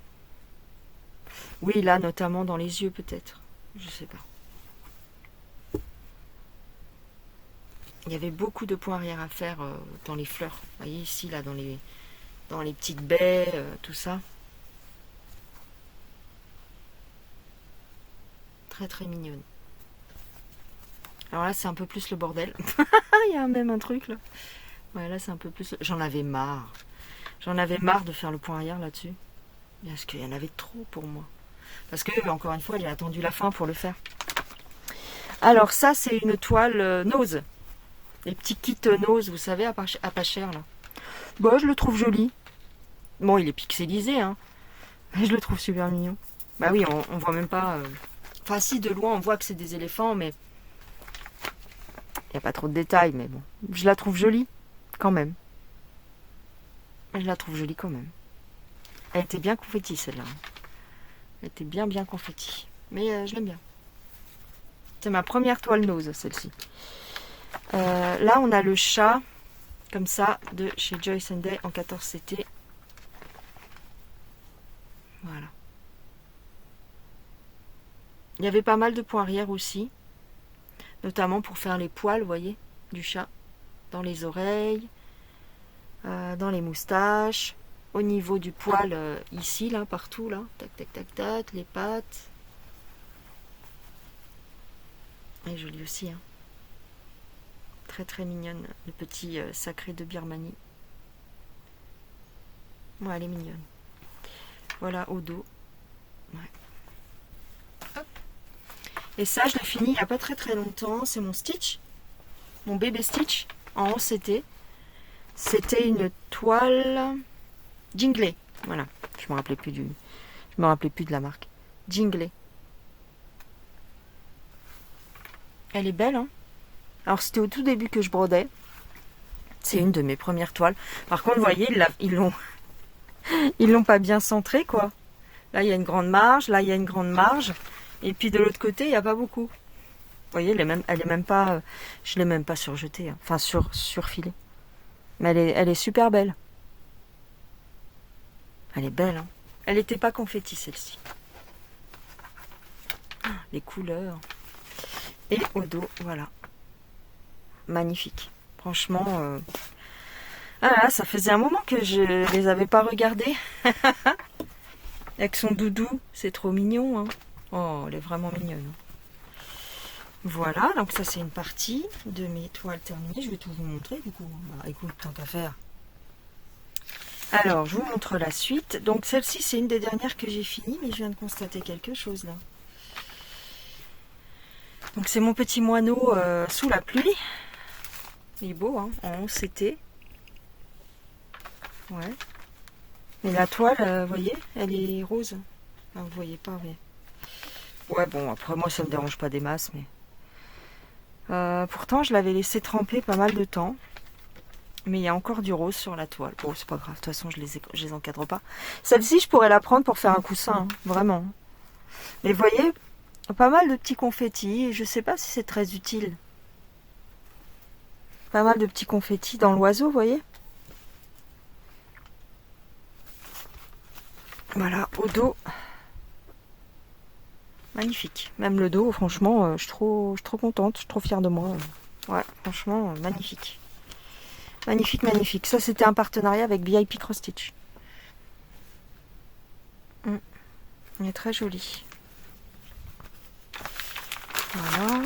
Oui, là, notamment dans les yeux, peut-être. Je sais pas. Il y avait beaucoup de points arrière à faire dans les fleurs. Vous voyez ici, là, dans les petites baies, tout ça. Très très mignonne. Alors là, c'est un peu plus le bordel. Il y a même un truc là. Ouais, là, c'est un peu plus... J'en avais marre. J'en avais marre de faire le point arrière là-dessus. Parce qu'il y en avait trop pour moi. Parce que, encore une fois, il a attendu la fin pour le faire. Alors ça, c'est une toile nose. Les petits kits nose, vous savez, à pas cher là. Bon, je le trouve joli. Bon, il est pixelisé, hein. Mais je le trouve super mignon. Bah oui, on voit même pas... Enfin, si, de loin, on voit que c'est des éléphants, mais... Il n'y a pas trop de détails, mais bon. Je la trouve jolie, quand même. Je la trouve jolie quand même. Elle était bien confetti, celle-là. Elle était bien confetti. Mais je l'aime bien. C'est ma première toile nose, celle-ci. Là, on a le chat, comme ça, de chez Joyce & Day en 14 CT. Voilà. Il y avait pas mal de points arrière aussi. Notamment pour faire les poils, vous voyez, du chat. Dans les oreilles, dans les moustaches, au niveau du poil, ici, là, partout, là. Tac, tac, tac, tac, les pattes. Elle est jolie aussi, hein. Très, très mignonne, le petit sacré de Birmanie. Ouais, elle est mignonne. Voilà, au dos. Ouais. Hop. Et ça, je l'ai fini il n'y a pas très très longtemps. C'est mon Stitch, mon bébé Stitch en 11 CT. C'était une toile Jingley. Voilà, je me rappelais plus de la marque. Jingley. Elle est belle, hein. Alors c'était au tout début que je brodais. C'est une de mes premières toiles. Par contre, vous voyez, ils l'ont pas bien centré, quoi. Là, il y a une grande marge. Là, il y a une grande marge. Et puis de l'autre côté, il n'y a pas beaucoup. Vous voyez, elle est même pas, je l'ai même pas surjetée, hein. Enfin surfilée. Mais elle est super belle. Elle est belle, hein. Elle n'était pas confetti, celle-ci. Les couleurs. Et au dos, voilà. Magnifique. Franchement, ah là, ça faisait un moment que je les avais pas regardées. Avec son doudou, c'est trop mignon, hein. Oh, elle est vraiment mignonne. Voilà, donc ça c'est une partie de mes toiles terminées. Je vais tout vous montrer du coup. Bah, écoute, tant qu'à faire. Alors, je vous montre la suite. Donc celle-ci, c'est une des dernières que j'ai finies, mais je viens de constater quelque chose là. Donc c'est mon petit moineau sous la pluie. Il est beau, hein, en 11 CT. Ouais. Mais la toile, vous voyez, elle est rose. Enfin, vous voyez pas, mais... Ouais, bon, après moi ça me dérange pas des masses, mais... pourtant, je l'avais laissé tremper pas mal de temps. Mais il y a encore du rose sur la toile. Bon, c'est pas grave, de toute façon, je les encadre pas. Celle-ci, je pourrais la prendre pour faire un coussin, hein, vraiment. Mais vous voyez, pas mal de petits confettis, et je sais pas si c'est très utile. Pas mal de petits confettis dans l'oiseau, vous voyez. Voilà, au dos. Magnifique. Même le dos, franchement, je suis trop contente, je suis trop fière de moi. Ouais, franchement, magnifique. Magnifique, magnifique. Ça, c'était un partenariat avec VIP Cross Stitch. Il est très joli. Voilà.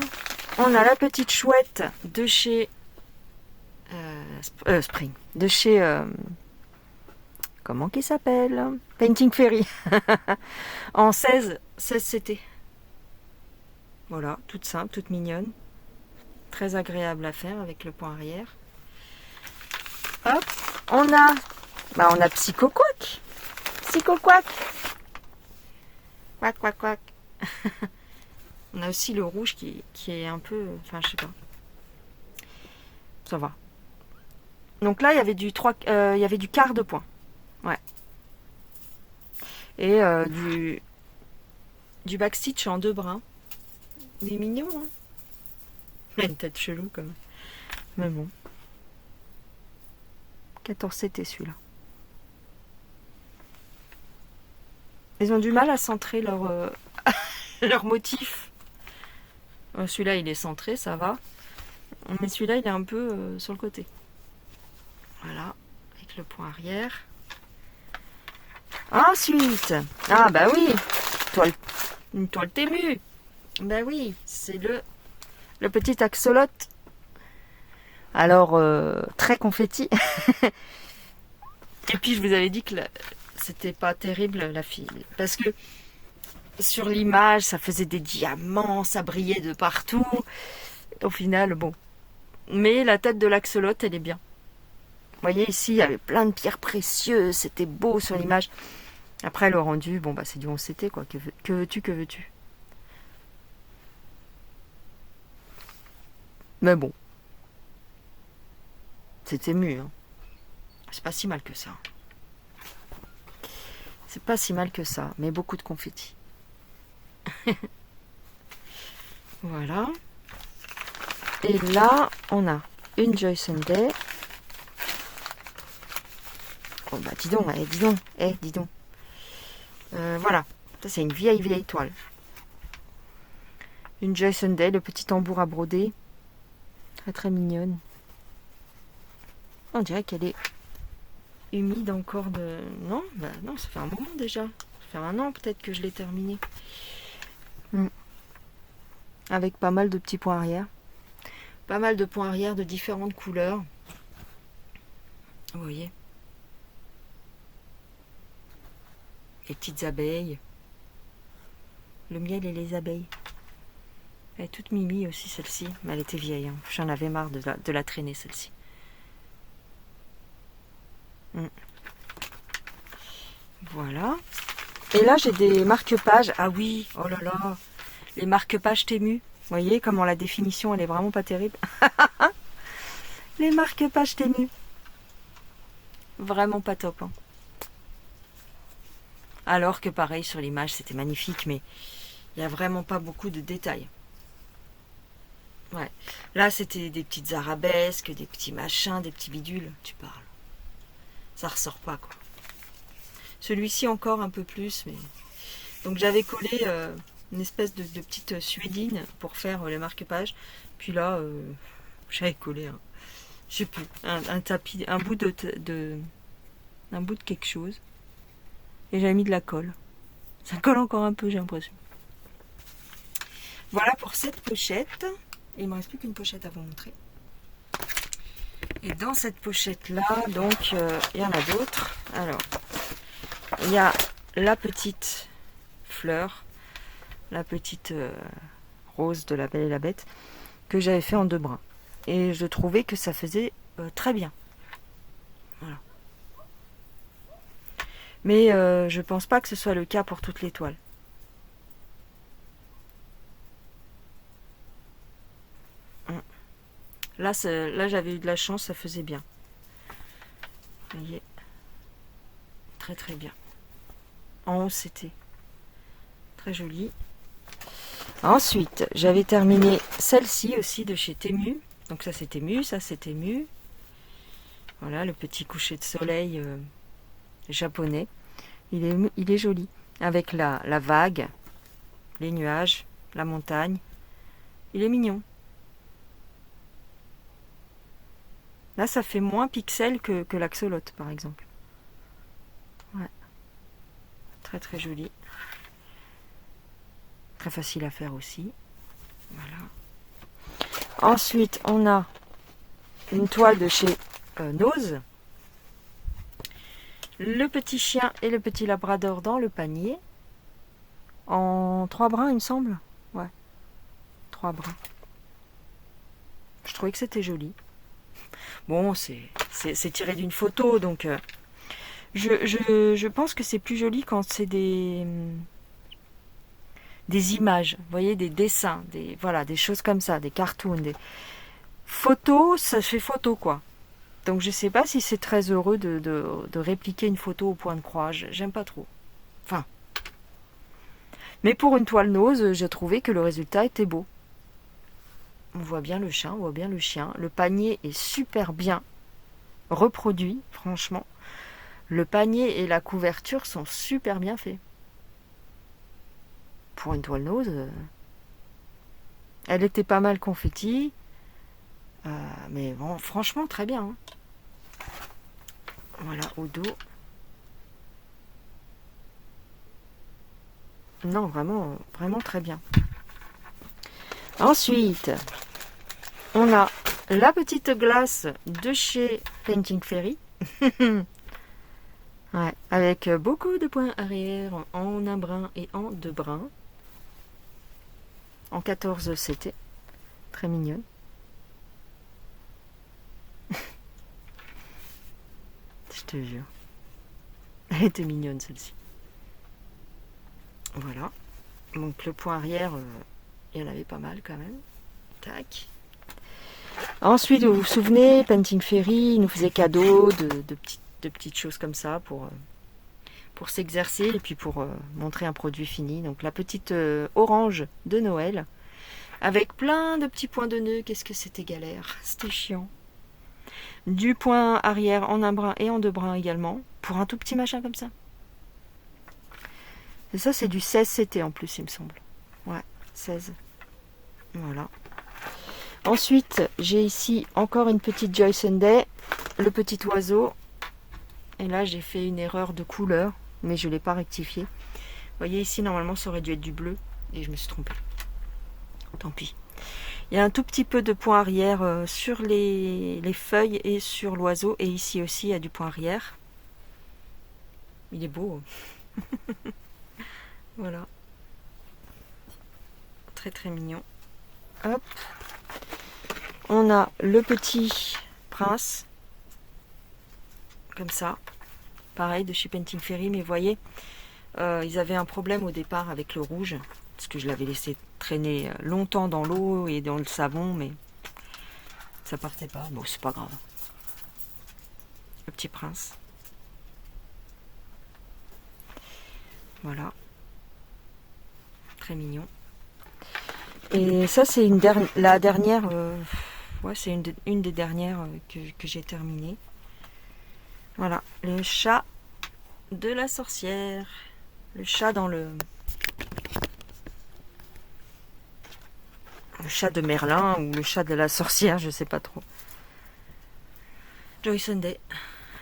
On a la petite chouette de chez Spring. De chez... comment qu'il s'appelle? Painting Fairy. En 16 CT. Voilà, toute simple, toute mignonne. Très agréable à faire avec le point arrière. Hop, on a Psycho Quack. Psycho Quack. Quack, quack, quack. On a aussi le rouge qui est un peu... Enfin, je sais pas. Ça va. Donc là, il y avait du quart de point. Ouais. Et du backstitch en 2 brins. Il est mignon, hein. Il a une tête chelou, quand même. Mais bon. 14 CT, celui-là. Ils ont du mal à centrer leur motif. Celui-là, il est centré, ça va. Mais celui-là, il est un peu sur le côté. Voilà, avec le point arrière. Ensuite, ah bah oui, une toile Tému. Bah oui, c'est le petit axolote. Alors, très confetti. Et puis, je vous avais dit que c'était pas terrible, la fille. Parce que sur l'image, ça faisait des diamants, ça brillait de partout. Au final, bon. Mais la tête de l'axolote, elle est bien. Vous voyez, ici, il y avait plein de pierres précieuses. C'était beau sur l'image. Après, le rendu, bon, bah, c'est du 11CT, quoi. Que veux-tu? Mais bon. C'était ému, hein. C'est pas si mal que ça. C'est pas si mal que ça, mais beaucoup de confettis. Voilà. Et là, on a une Joy Sunday. Oh bah dis donc, dis donc. Voilà, ça c'est une vieille toile. Une Joy Sunday, le petit tambour à broder. Très très mignonne. On dirait qu'elle est humide encore de... Non, bah non, ça fait un moment déjà. Ça fait 1 an peut-être que je l'ai terminée. Avec pas mal de petits points arrière. Pas mal de points arrière de différentes couleurs. Vous voyez. Les petites abeilles. Le miel et les abeilles. Elle est toute mimi aussi celle-ci. Mais elle était vieille. Hein. J'en avais marre de la traîner celle-ci. Voilà. Et là j'ai des marque-pages. Ah oui, oh là là. Les marque-pages Tému. Vous voyez comment la définition elle est vraiment pas terrible. Les marque-pages Tému. Vraiment pas top. Hein. Alors que pareil sur l'image c'était magnifique, mais il n'y a vraiment pas beaucoup de détails. Ouais. Là c'était des petites arabesques, des petits machins, des petits bidules, tu parles. Ça ressort pas quoi. Celui-ci encore un peu plus, mais... Donc j'avais collé une espèce de petite suédine pour faire les marque-pages. Puis là, j'avais collé je sais plus, un tapis, un bout de quelque chose. Et j'avais mis de la colle. Ça colle encore un peu, j'ai l'impression. Voilà pour cette pochette. Il ne me reste plus qu'une pochette à vous montrer. Et dans cette pochette-là, donc, il y en a d'autres. Alors, il y a la petite fleur, la petite rose de la Belle et la Bête, que j'avais fait en 2 brins. Et je trouvais que ça faisait très bien. Voilà. Mais je pense pas que ce soit le cas pour toutes les toiles. Là, là j'avais eu de la chance, ça faisait bien. Vous voyez, très très bien. En haut, c'était très joli. Ensuite, j'avais terminé celle-ci aussi de chez Temu. Donc ça c'est Temu, ça c'est Temu. Voilà, le petit coucher de soleil japonais. Il est joli. Avec la vague, les nuages, la montagne. Il est mignon. Là, ça fait moins pixel que l'axolote, par exemple. Ouais. Très très joli. Très facile à faire aussi. Voilà. Ensuite, on a une toile de chez Nose. Le petit chien et le petit labrador dans le panier. En 3 brins, il me semble. Ouais. 3 brins. Je trouvais que c'était joli. Bon, c'est tiré d'une photo, donc je pense que c'est plus joli quand c'est des images, vous voyez, des dessins, voilà, des choses comme ça, des cartoons, des photos, ça fait photo quoi. Donc je sais pas si c'est très heureux de répliquer une photo au point de croix, j'aime pas trop. Enfin. Mais pour une toile Nose, j'ai trouvé que le résultat était beau. On voit bien le chat, on voit bien le chien. Le panier est super bien reproduit, franchement. Le panier et la couverture sont super bien faits. Pour une toile Nose, elle était pas mal confetti. Mais bon, franchement, très bien. Hein. Voilà, au dos. Non, vraiment, vraiment très bien. Ensuite, on a la petite glace de chez Painting Fairy. Ouais, avec beaucoup de points arrière en un brin et en 2 brins. En 14 c'était. Très mignonne. Je te jure. Elle était mignonne celle-ci. Voilà. Donc le point arrière, il y en avait pas mal quand même. Tac. Ensuite, vous vous souvenez, Painting Fairy nous faisait cadeau de petites choses comme ça pour s'exercer et puis pour montrer un produit fini. Donc la petite orange de Noël avec plein de petits points de nœud. Qu'est-ce que c'était galère, c'était chiant. Du point arrière en un brin et en 2 brins également pour un tout petit machin comme ça. Et ça c'est du 16 CT en plus il me semble. Ouais, 16. Voilà. Ensuite, j'ai ici encore une petite Joy Sunday, le petit oiseau. Et là, j'ai fait une erreur de couleur, mais je ne l'ai pas rectifié. Vous voyez ici, normalement, ça aurait dû être du bleu, et je me suis trompée. Tant pis. Il y a un tout petit peu de point arrière sur les feuilles et sur l'oiseau, et ici aussi, il y a du point arrière. Il est beau. Voilà. Très très mignon. Hop. On a le petit prince, comme ça, pareil de chez Painting Fairy, mais vous voyez, ils avaient un problème au départ avec le rouge, parce que je l'avais laissé traîner longtemps dans l'eau et dans le savon, mais ça partait pas, bon c'est pas grave. Le petit prince. Voilà. Très mignon. Et ça c'est la dernière... ouais, c'est une des dernières que j'ai terminées. Voilà, le chat de la sorcière. Le chat dans le chat de Merlin ou le chat de la sorcière, je sais pas trop. Joy Sunday.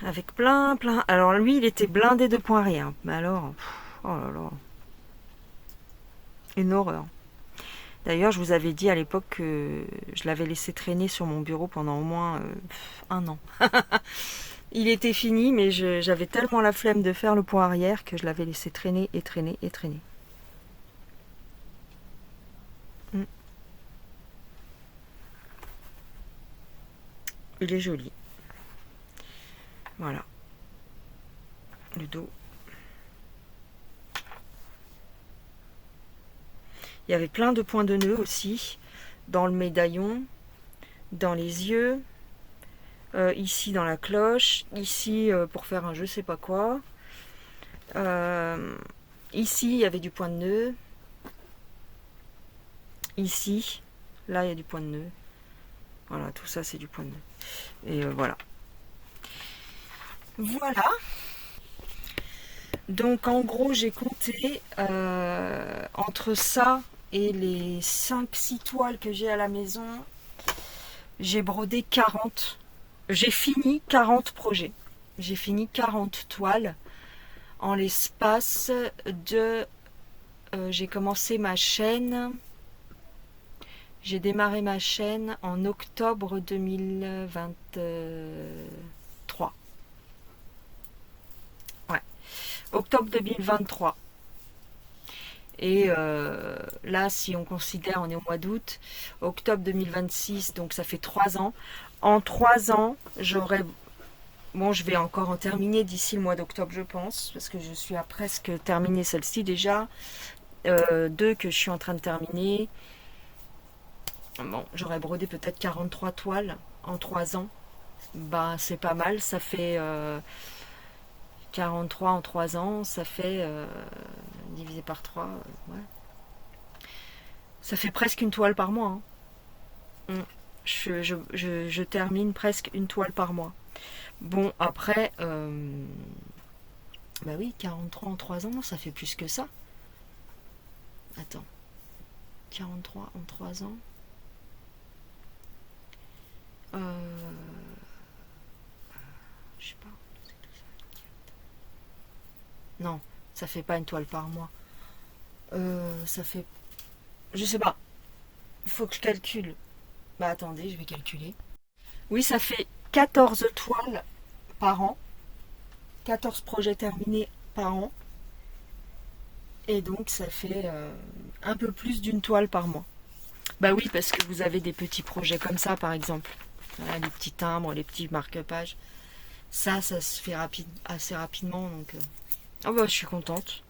Avec plein. Alors lui, il était blindé de points rien. Mais alors, oh là là. Une horreur. D'ailleurs, je vous avais dit à l'époque que je l'avais laissé traîner sur mon bureau pendant au moins 1 an. Il était fini, mais j'avais tellement la flemme de faire le point arrière que je l'avais laissé traîner et traîner et traîner. Il est joli. Voilà. Le dos. Il y avait plein de points de nœuds aussi, dans le médaillon, dans les yeux, ici dans la cloche, ici pour faire un je sais pas quoi. Ici, il y avait du point de nœud. Ici, là, il y a du point de nœud. Voilà, tout ça, c'est du point de nœud. Et voilà. Voilà. Donc, en gros, j'ai compté entre ça et les 5-6 toiles que j'ai à la maison. J'ai brodé 40. J'ai fini 40 projets. J'ai fini 40 toiles en l'espace de... j'ai commencé ma chaîne... J'ai démarré ma chaîne en octobre 2023. Ouais, octobre 2023. Et là, si on considère, on est au mois d'août, octobre 2026, donc ça fait 3 ans. En 3 ans, j'aurai... Bon, je vais encore en terminer d'ici le mois d'octobre, je pense, parce que je suis à presque terminer celle-ci déjà. 2 que je suis en train de terminer. Bon, j'aurais brodé peut-être 43 toiles en 3 ans. Ben, c'est pas mal. Ça fait 43 en 3 ans. Ça fait divisé par 3. Ouais. Ça fait presque une toile par mois. Hein. Je termine presque une toile par mois. Bon, après, bah oui, 43 en 3 ans, ça fait plus que ça. Attends. 43 en 3 ans. Je sais pas. Non, ça fait pas une toile par mois. Ça fait... Je sais pas. Il faut que je calcule. Bah attendez, je vais calculer. Oui, ça fait 14 toiles par an. 14 projets terminés par an. Et donc ça fait un peu plus d'une toile par mois. Bah oui, parce que vous avez des petits projets comme ça, par exemple. Voilà, les petits timbres, les petits marque-pages. Ça se fait assez rapidement. Donc, oh bah, je suis contente.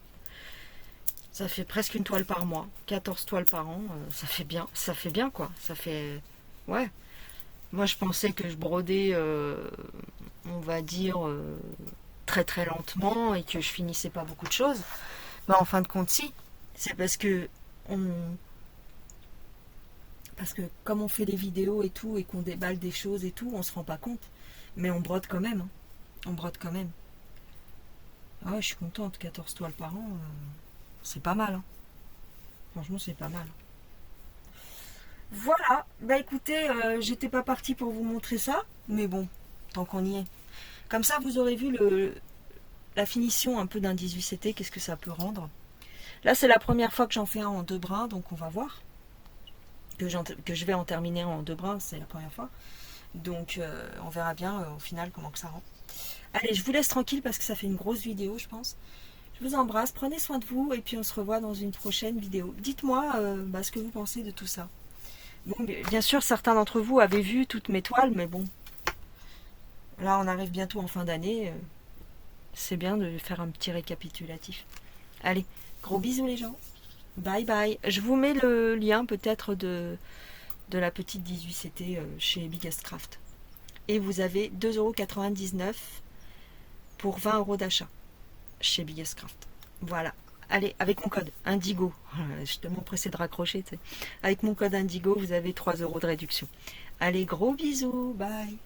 Ça fait presque une toile par mois. 14 toiles par an. Ça fait bien. Ça fait bien, quoi. Ça fait... Ouais. Moi, je pensais que je brodais, on va dire, très très lentement et que je finissais pas beaucoup de choses. Bah, en fin de compte, si. C'est parce que comme on fait des vidéos et tout, et qu'on déballe des choses et tout, on se rend pas compte. Mais on brode quand même. Hein. On brode quand même. Ah ouais, je suis contente. 14 toiles par an, c'est pas mal. Hein. Franchement, c'est pas mal. Voilà. Bah écoutez, j'étais pas partie pour vous montrer ça. Mais bon, tant qu'on y est. Comme ça, vous aurez vu la finition un peu d'un 18CT. Qu'est-ce que ça peut rendre. Là, c'est la première fois que j'en fais un en 2 brins. Donc on va voir. Que je vais en terminer en 2 brins, c'est la première fois. Donc on verra bien au final comment que ça rend. Allez, je vous laisse tranquille parce que ça fait une grosse vidéo, je pense. Je vous embrasse, prenez soin de vous et puis on se revoit dans une prochaine vidéo. Dites-moi ce que vous pensez de tout ça. Bon, bien sûr, certains d'entre vous avaient vu toutes mes toiles, mais bon, là on arrive bientôt en fin d'année. C'est bien de faire un petit récapitulatif. Allez, gros bisous les gens. Bye bye. Je vous mets le lien peut-être de la petite 18CT chez Biggest Craft. Et vous avez 2,99 € pour 20 € d'achat chez Biggest Craft. Voilà. Allez, avec mon code Indigo. Je suis tellement pressée de raccrocher. T'sais. Avec mon code Indigo, vous avez 3 € de réduction. Allez, gros bisous. Bye.